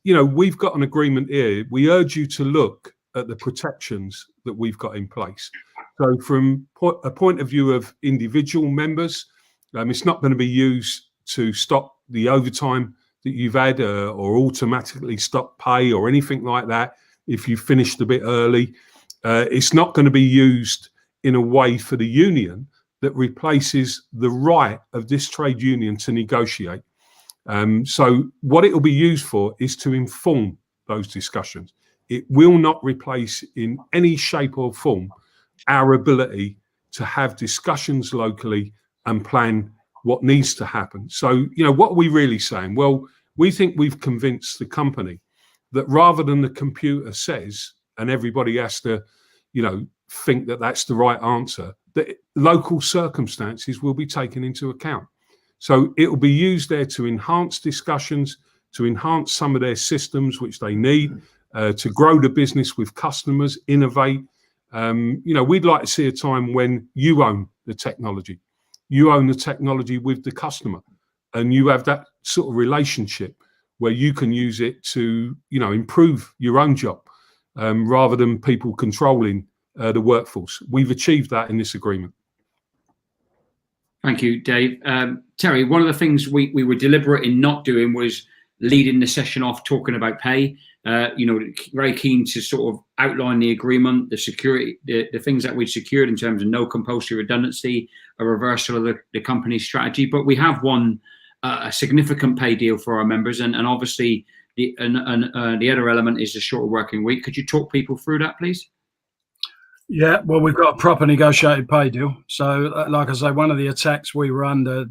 we've got an agreement here. We urge you to look at the protections that we've got in place. So from a point of view of individual members, it's not going to be used to stop the overtime that you've had or automatically stop pay or anything like that if you finished a bit early. It's not going to be used in a way for the union that replaces the right of this trade union to negotiate. So what it will be used for is to inform those discussions. It will not replace in any shape or form our ability to have discussions locally and plan what needs to happen. So, what are we really saying? Well, we think we've convinced the company that rather than the computer says, and everybody has to, think that that's the right answer, that local circumstances will be taken into account. So it will be used there to enhance discussions, to enhance some of their systems, which they need, to grow the business with customers, innovate. We'd like to see a time when you own the technology. You own the technology with the customer, and you have that sort of relationship where you can use it to, improve your own job, rather than people controlling the workforce. We've achieved that in this agreement. Thank you, Dave. Terry, one of the things we were deliberate in not doing was leading the session off talking about pay. Very keen to sort of outline the agreement, the security, the things that we've secured in terms of no compulsory redundancy, a reversal of the company's strategy. But we have won a significant pay deal for our members, and obviously the other element is the shorter working week. Could you talk people through that, please? Yeah, well, we've got a proper negotiated pay deal. So, like I say, one of the attacks we were under,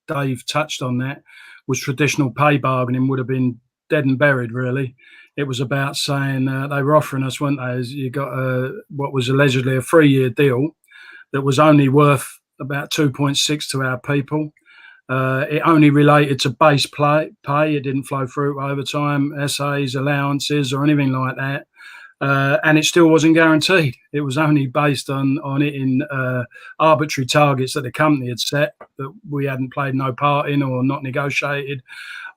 Dave touched on that, was traditional pay bargaining would have been dead and buried, really. It was about saying they were offering us, weren't they, as you got what was allegedly a 3-year deal that was only worth about 2.6 to our people. It only related to base pay. It didn't flow through overtime, SAs, allowances, or anything like that. And it still wasn't guaranteed. It was only based on hitting arbitrary targets that the company had set that we hadn't played no part in or not negotiated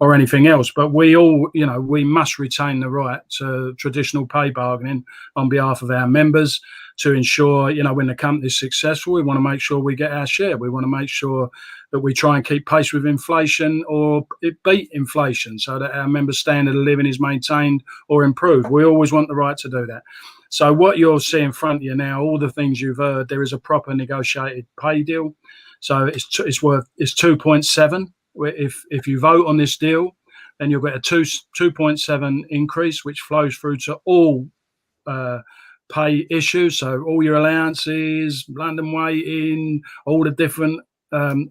or anything else. But we all, we must retain the right to traditional pay bargaining on behalf of our members to ensure, when the company is successful, we want to make sure we get our share. We want to make sure that we try and keep pace with inflation or beat inflation so that our members' standard of living is maintained or improved. We always want the right to do that. So what you'll see in front of you now, all the things you've heard, there is a proper negotiated pay deal. So it's 2.7. If you vote on this deal, then you'll get a 2.7 increase, which flows through to all pay issues. So all your allowances, London waiting, all the different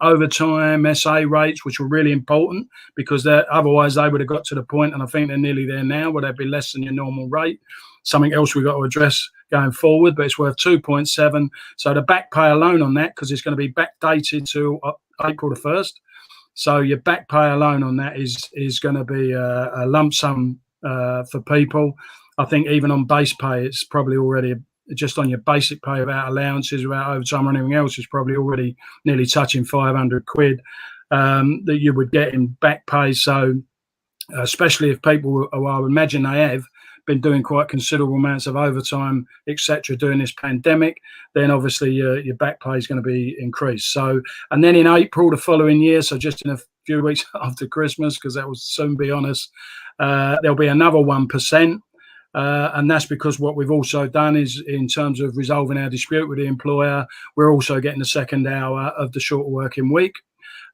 overtime, SA rates, which were really important because otherwise they would have got to the point, and I think they're nearly there now, where they'd be less than your normal rate. Something else we've got to address going forward, but it's worth 2.7. So the back pay alone on that, because it's going to be backdated to April the 1st. So your back pay alone on that is going to be a lump sum for people. I think even on base pay, it's probably already just on your basic pay without allowances, without overtime or anything else, is probably already nearly touching 500 quid that you would get in back pay. So especially if people, who I would imagine they have been doing quite considerable amounts of overtime, etc., during this pandemic, then obviously your back pay is going to be increased. So, and then in April the following year, so just in a few weeks after Christmas, because that will soon be on us, there'll be another 1%. And that's because what we've also done is, in terms of resolving our dispute with the employer, we're also getting the second hour of the shorter working week.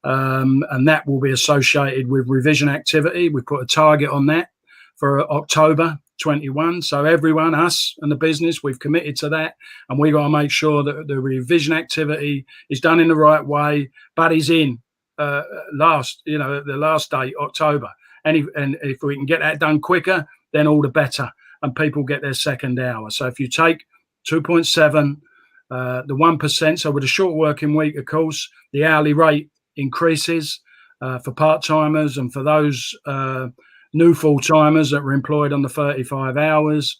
And that will be associated with revision activity. We put a target on that for October 21. So everyone, us and the business, we've committed to that. And we've got to make sure that the revision activity is done in the right way, but is in the last date, October. And if we can get that done quicker, then all the better. And people get their second hour. So if you take 2.7, the 1%, so with a short working week, of course, the hourly rate increases for part-timers and for those new full-timers that were employed on the 35 hours.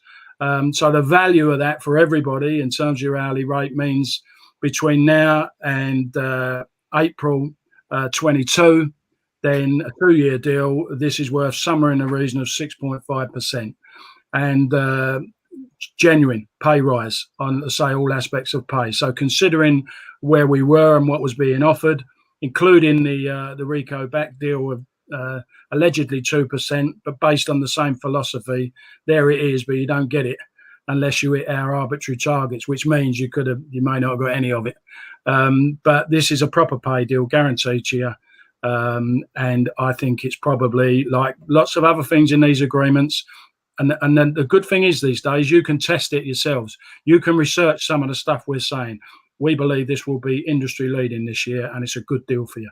So the value of that for everybody in terms of your hourly rate means between now and April 22, then a 2-year deal, this is worth somewhere in the region of 6.5%. And genuine pay rise on, say, all aspects of pay. So considering where we were and what was being offered, including the RICO back deal of allegedly 2%, but based on the same philosophy, there it is, but you don't get it unless you hit our arbitrary targets, which means you may not have got any of it. But this is a proper pay deal, guaranteed to you. And I think it's probably, like lots of other things in these agreements, and then the good thing is these days, you can test it yourselves. You can research some of the stuff we're saying. We believe this will be industry leading this year, and it's a good deal for you.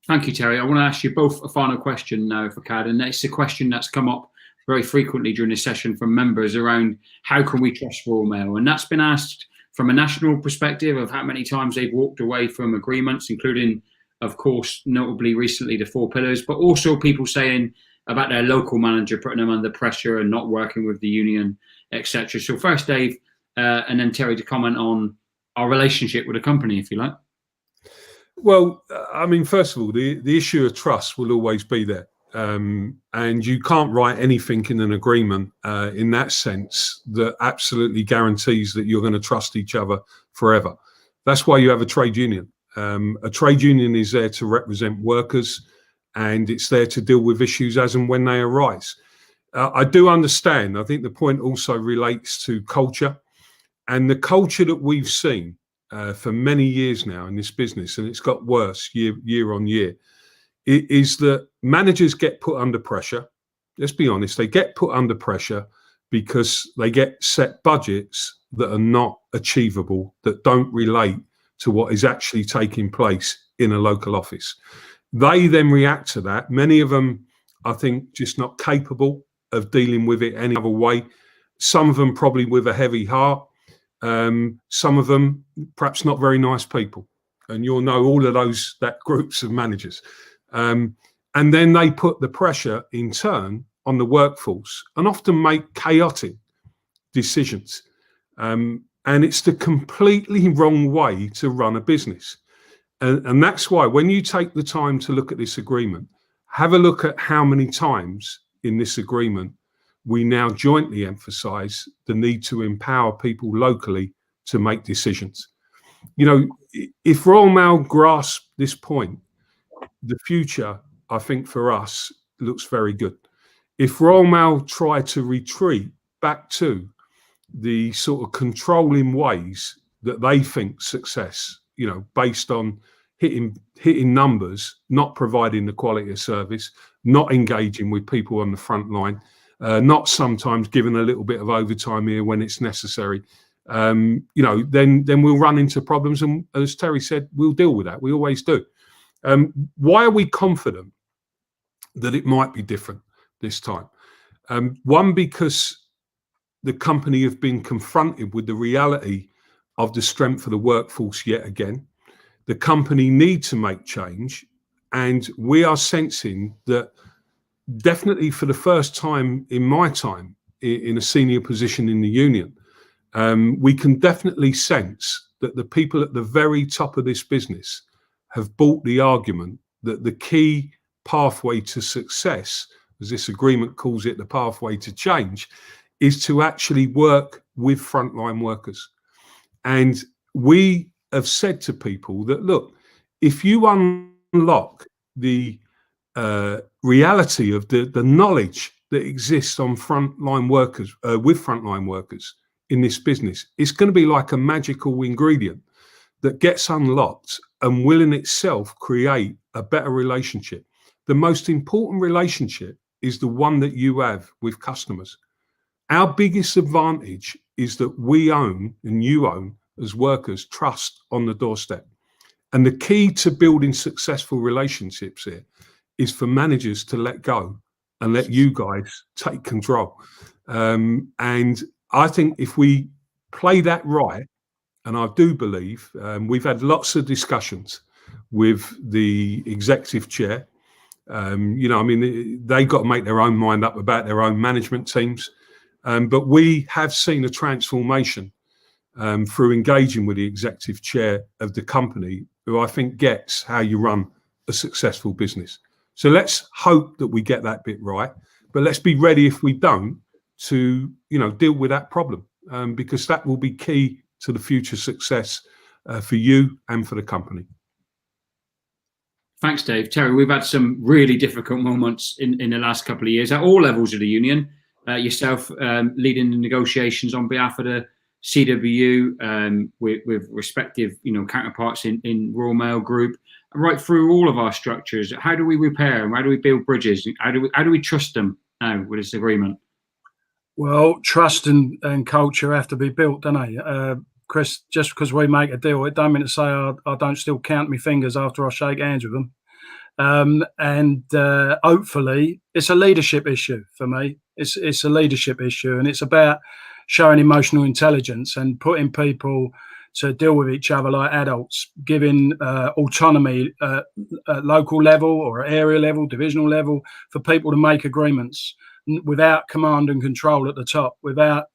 Thank you, Terry. I want to ask you both a final question now, if I can, and it's a question that's come up very frequently during this session from members around how can we trust Royal Mail? And that's been asked from a national perspective of how many times they've walked away from agreements, including, of course, notably recently the 4 pillars, but also people saying about their local manager putting them under pressure and not working with the union, etc. So first, Dave, and then Terry to comment on our relationship with the company, if you like. Well, I mean, first of all, the issue of trust will always be there. And you can't write anything in an agreement in that sense that absolutely guarantees that you're going to trust each other forever. That's why you have a trade union. A trade union is there to represent workers, and it's there to deal with issues as and when they arise. I do understand. I think the point also relates to culture, and the culture that we've seen for many years now in this business, and it's got worse year on year, is that managers get put under pressure. Let's be honest, they get put under pressure because they get set budgets that are not achievable, that don't relate to what is actually taking place in a local office. They then react to that. Many of them, I think, just not capable of dealing with it any other way. Some of them probably with a heavy heart. Some of them perhaps not very nice people. And you'll know all of that groups of managers. And then they put the pressure in turn on the workforce and often make chaotic decisions. And it's the completely wrong way to run a business. And that's why when you take the time to look at this agreement, have a look at how many times in this agreement we now jointly emphasize the need to empower people locally to make decisions. You know, if Royal Mail grasp this point, the future, I think for us, looks very good. If Royal Mail try to retreat back to the sort of controlling ways that they think success, you know, based on, hitting numbers, not providing the quality of service, not engaging with people on the front line, not sometimes giving a little bit of overtime here when it's necessary, then we'll run into problems. And as Terry said, we'll deal with that. We always do. Why are we confident that it might be different this time? One, because the company have been confronted with the reality of the strength of the workforce yet again. The company need to make change, and we are sensing that definitely for the first time in my time in a senior position in the union, we can definitely sense that the people at the very top of this business have bought the argument that the key pathway to success, as this agreement calls it, the pathway to change, is to actually work with frontline workers. And we have said to people that, look, if you unlock the reality of the knowledge that exists on frontline workers, with frontline workers in this business, it's going to be like a magical ingredient that gets unlocked and will in itself create a better relationship. The most important relationship is the one that you have with customers. Our biggest advantage is that we own, and you own as workers, trust on the doorstep. And the key to building successful relationships here is for managers to let go and let you guys take control. And I think if we play that right, and I do believe, we've had lots of discussions with the executive chair. They've got to make their own mind up about their own management teams. But we have seen a transformation through engaging with the executive chair of the company, who I think gets how you run a successful business. So let's hope that we get that bit right, but let's be ready if we don't to, deal with that problem, because that will be key to the future success for you and for the company. Thanks, Dave. Terry, we've had some really difficult moments in the last couple of years at all levels of the union. Yourself leading the negotiations on behalf of the CWU with respective, counterparts in Royal Mail Group, right through all of our structures. How do we repair them? How do we build bridges? How do we trust them now with this agreement? Well, trust and culture have to be built, don't they? Chris, just because we make a deal, it don't mean to say I don't still count my fingers after I shake hands with them. Hopefully it's a leadership issue for me. It's a leadership issue, and it's about showing emotional intelligence and putting people to deal with each other like adults, giving autonomy at local level or area level, divisional level, for people to make agreements without command and control at the top, without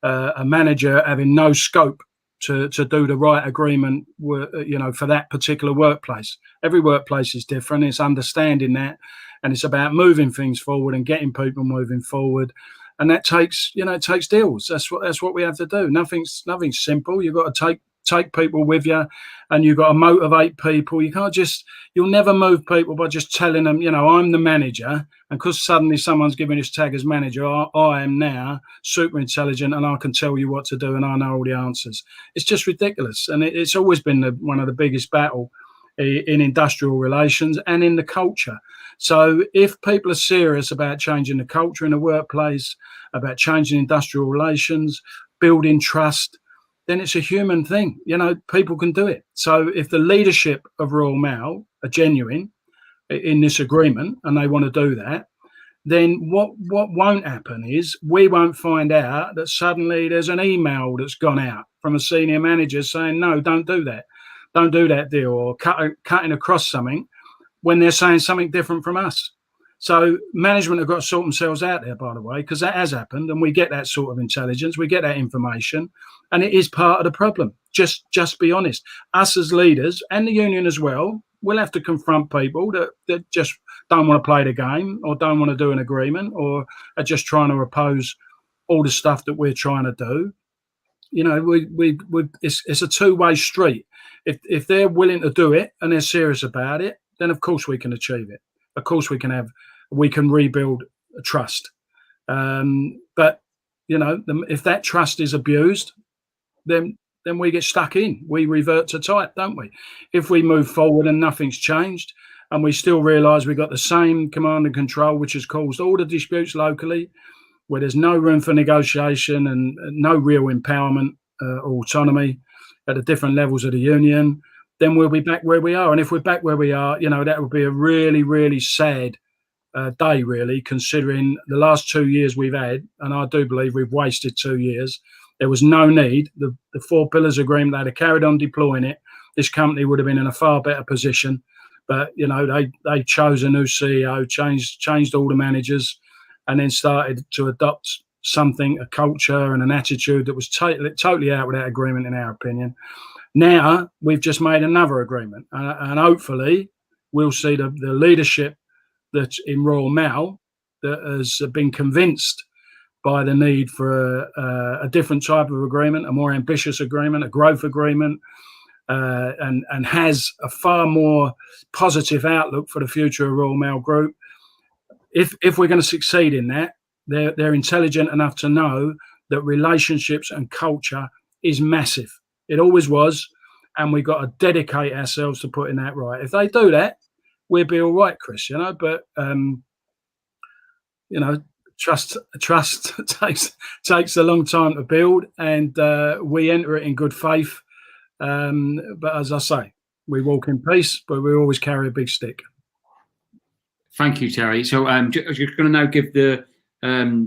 a manager having no scope to do the right agreement, for that particular workplace. Every workplace is different. It's understanding that, and it's about moving things forward and getting people moving forward. And that takes, it takes deals. That's what we have to do. Nothing's simple. You've got to take people with you, and you've got to motivate people. You'll never move people by just telling them, I'm the manager, and because suddenly someone's giving his tag as manager, I am now super intelligent and I can tell you what to do and I know all the answers. It's just ridiculous. And it's always been one of the biggest battle in industrial relations and in the culture. So if people are serious about changing the culture in the workplace, about changing industrial relations, building trust, then it's a human thing. People can do it. So if the leadership of Royal Mail are genuine in this agreement and they want to do that, then what won't happen is we won't find out that suddenly there's an email that's gone out from a senior manager saying, no, don't do that. Don't do that deal, or cutting across something when they're saying something different from us. So management have got to sort themselves out there, by the way, because that has happened, and we get that sort of intelligence, we get that information, and it is part of the problem. Just be honest. Us as leaders, and the union as well, we'll have to confront people that just don't want to play the game, or don't want to do an agreement, or are just trying to oppose all the stuff that we're trying to do. It's a two-way street. If they're willing to do it and they're serious about it, then of course we can achieve it. Of course we can rebuild trust. But if that trust is abused, then then we get stuck in. We revert to type, don't we? If we move forward and nothing's changed, and we still realise we've got the same command and control, which has caused all the disputes locally, where there's no room for negotiation and no real empowerment or autonomy at the different levels of the union, then we'll be back where we are. And if we're back where we are, that would be a really, really sad day, really, considering the last 2 years we've had, and I do believe we've wasted 2 years. There was no need. The 4 pillars agreement, they'd have carried on deploying it. This company would have been in a far better position. But, they chose a new CEO, changed all the managers, and then started to adopt something, a culture and an attitude that was totally out with that agreement, in our opinion. Now, we've just made another agreement. And hopefully, we'll see the leadership that's in Royal Mail that has been convinced by the need for a different type of agreement, a more ambitious agreement, a growth agreement, and has a far more positive outlook for the future of Royal Mail Group. If we're going to succeed in that, they're intelligent enough to know that relationships and culture is massive. It always was, and we've got to dedicate ourselves to putting that right. If they do that, we'll be all right, Chris. But trust takes a long time to build, and we enter it in good faith. But as I say, we walk in peace, but we always carry a big stick. Thank you, Terry. So you're going to now give the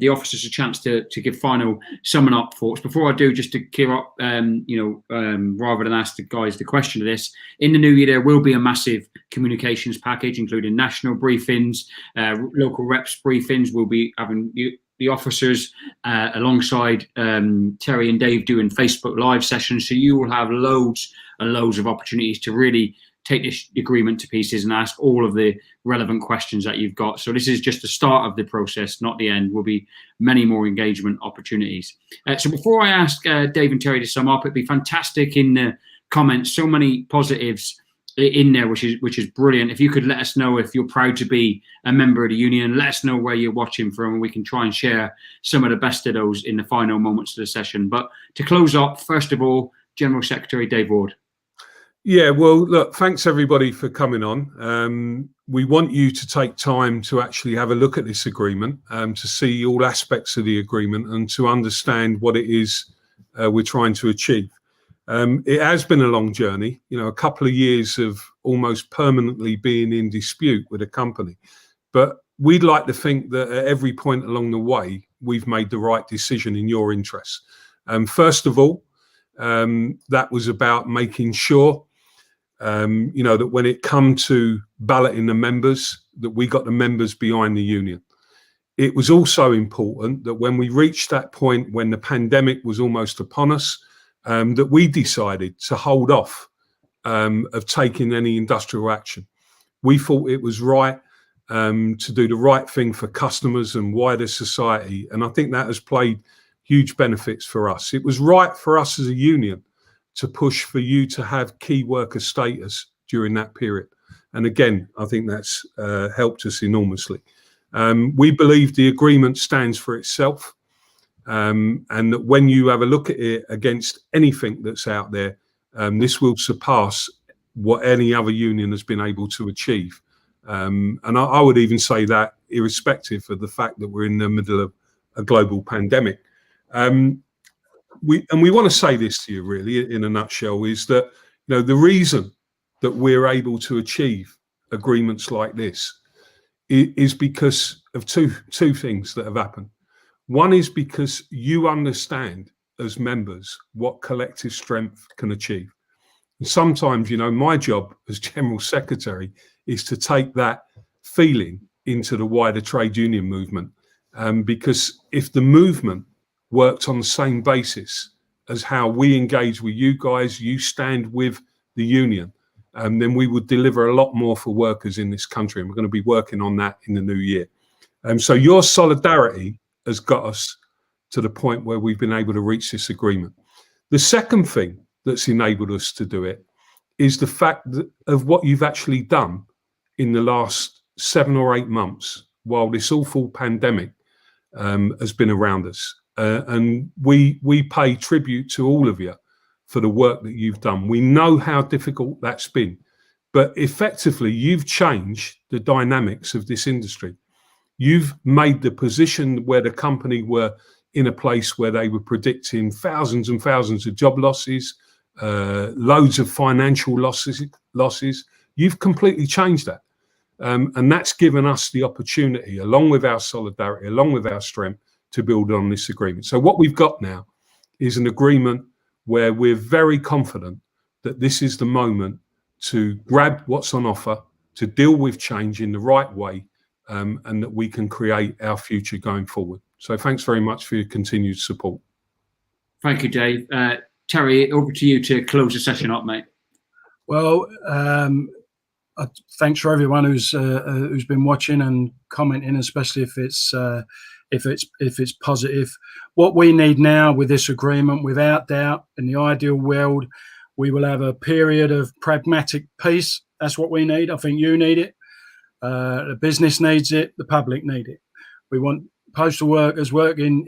officers a chance to give final summing up thoughts. Before I do, just to clear up, rather than ask the guys the question of this, in the new year there will be a massive communications package, including national briefings, local reps briefings. We'll be having the officers alongside Terry and Dave doing Facebook Live sessions. So you will have loads and loads of opportunities to really take this agreement to pieces and ask all of the relevant questions that you've got. So this is just the start of the process, not the end. Will be many more engagement opportunities. So before I ask Dave and Terry to sum up, it'd be fantastic in the comments, so many positives in there, which is brilliant. If you could let us know if you're proud to be a member of the union, let us know where you're watching from, and we can try and share some of the best of those in the final moments of the session. But to close up, first of all, General Secretary Dave Ward. Yeah, well, look, thanks everybody for coming on. We want you to take time to actually have a look at this agreement, to see all aspects of the agreement and to understand what it is we're trying to achieve. It has been a long journey, a couple of years of almost permanently being in dispute with a company. But we'd like to think that at every point along the way, we've made the right decision in your interests. First of all, that was about making sure that when it come to balloting the members, that we got the members behind the union. It was also important that when we reached that point when the pandemic was almost upon us, that we decided to hold off of taking any industrial action. We thought it was right to do the right thing for customers and wider society, and I think that has played huge benefits for us. It was right for us as a union to push for you to have key worker status during that period. And again, I think that's helped us enormously. We believe the agreement stands for itself, and that when you have a look at it against anything that's out there, this will surpass what any other union has been able to achieve. And I would even say that irrespective of the fact that we're in the middle of a global pandemic. We want to say this to you really in a nutshell is that the reason that we're able to achieve agreements like this is because of two things that have happened. One is because you understand as members what collective strength can achieve. And sometimes, my job as General Secretary is to take that feeling into the wider trade union movement. Because if the movement worked on the same basis as how we engage with you guys, you stand with the union, then we would deliver a lot more for workers in this country. And we're going to be working on that in the new year. So your solidarity has got us to the point where we've been able to reach this agreement. The second thing that's enabled us to do it is the fact of what you've actually done in the last 7 or 8 months while this awful pandemic has been around us. And we pay tribute to all of you for the work that you've done. We know how difficult that's been, but effectively you've changed the dynamics of this industry. You've made the position where the company were in a place where they were predicting thousands and thousands of job losses, loads of financial losses. You've completely changed that. And that's given us the opportunity, along with our solidarity, along with our strength, to build on this agreement. So what we've got now is an agreement where we're very confident that this is the moment to grab what's on offer, to deal with change in the right way, and that we can create our future going forward. So thanks very much for your continued support. Thank you, Dave. Terry, over to you to close the session up, mate. Well, thanks for everyone who's been watching and commenting, especially if it's positive. What we need now with this agreement, without doubt, in the ideal world, we will have a period of pragmatic peace. That's what we need. I think you need it. The business needs it. The public need it. We want postal workers working,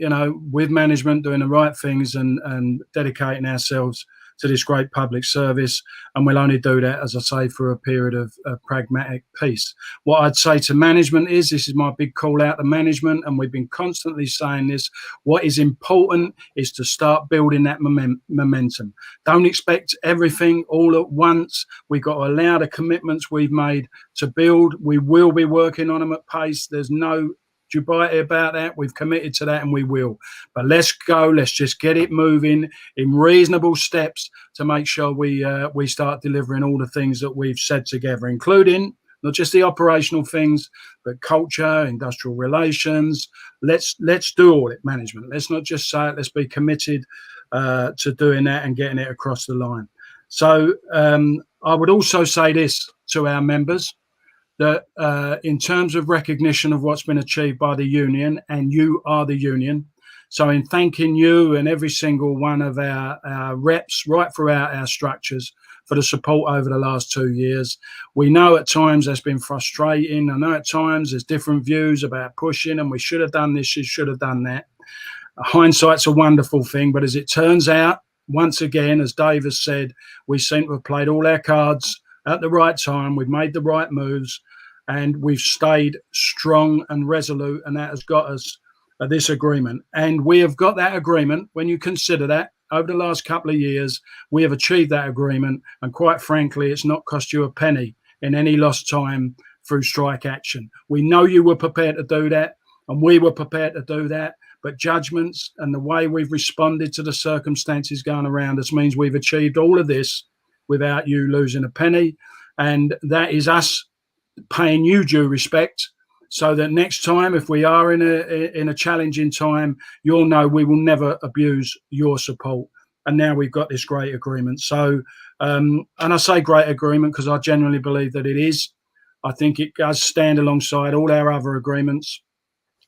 with management, doing the right things and dedicating ourselves to this great public service. And we'll only do that, as I say, for a period of pragmatic peace. What I'd say to management is, this is my big call out to management, and we've been constantly saying this, what is important is to start building that momentum. Don't expect everything all at once. We've got to allow the commitments we've made to build. We will be working on them at pace. There's no dubiety about that. We've committed to that, and we will. But let's go. Let's just get it moving in reasonable steps to make sure we start delivering all the things that we've said together, including not just the operational things, but culture, industrial relations. Let's do all it, management. Let's not just say it. Let's be committed to doing that and getting it across the line. So I would also say this to our members, that in terms of recognition of what's been achieved by the union, and you are the union, so in thanking you and every single one of our reps right throughout our structures for the support over the last 2 years. We know at times that's been frustrating. I know at times there's different views about pushing, and we should have done this, you should have done that. Hindsight's a wonderful thing, but as it turns out, once again, as Dave has said, we seem to have played all our cards at the right time. We've made the right moves, and we've stayed strong and resolute, and that has got us this agreement. And we have got that agreement. When you consider that, over the last couple of years, we have achieved that agreement, and quite frankly, it's not cost you a penny in any lost time through strike action. We know you were prepared to do that, and we were prepared to do that, but judgments and the way we've responded to the circumstances going around us means we've achieved all of this without you losing a penny. And that is us paying you due respect, so that next time, if we are in a challenging time, you'll know we will never abuse your support. And now we've got this great agreement. So, and I say great agreement because I genuinely believe that it is. I think it does stand alongside all our other agreements,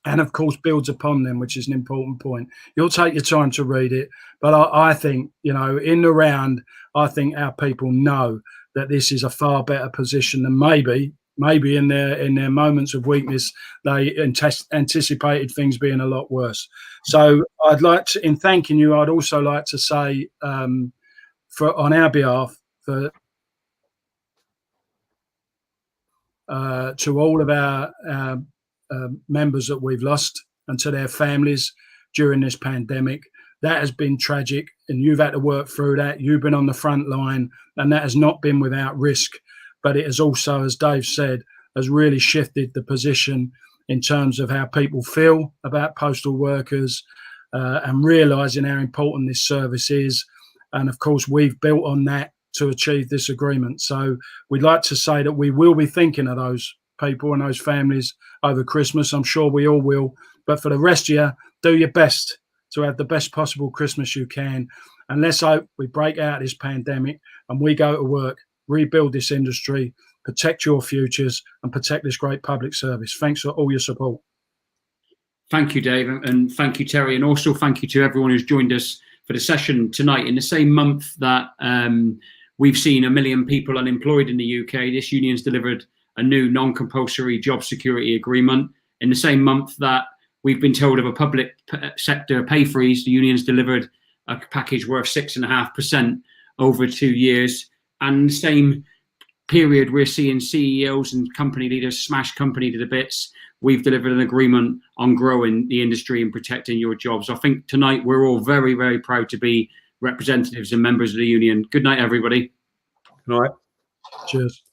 and of course builds upon them, which is an important point. You'll take your time to read it, but I think, in the round, I think our people know that this is a far better position than maybe in their moments of weakness they anticipated things being a lot worse. So I'd like to, in thanking you, I'd also like to say on our behalf to all of our members that we've lost, and to their families during this pandemic. That has been tragic, and you've had to work through that. You've been on the front line, and that has not been without risk. But it has also, as Dave said, has really shifted the position in terms of how people feel about postal workers, and realising how important this service is. And of course, we've built on that to achieve this agreement. So we'd like to say that we will be thinking of those people and those families over Christmas. I'm sure we all will. But for the rest of you, do your best to have the best possible Christmas you can. And let's hope we break out of this pandemic and we go to work, rebuild this industry, protect your futures, and protect this great public service. Thanks for all your support. Thank you, Dave, and thank you, Terry, and also thank you to everyone who's joined us for the session tonight. In the same month that we've seen 1 million people unemployed in the UK, this union's delivered a new non-compulsory job security agreement. In the same month that we've been told of a public sector pay freeze, the union's delivered a package worth 6.5% over 2 years. And the same period, we're seeing CEOs and company leaders smash company to the bits. We've delivered an agreement on growing the industry and protecting your jobs. I think tonight we're all very, very proud to be representatives and members of the union. Good night, everybody. Good night. Cheers.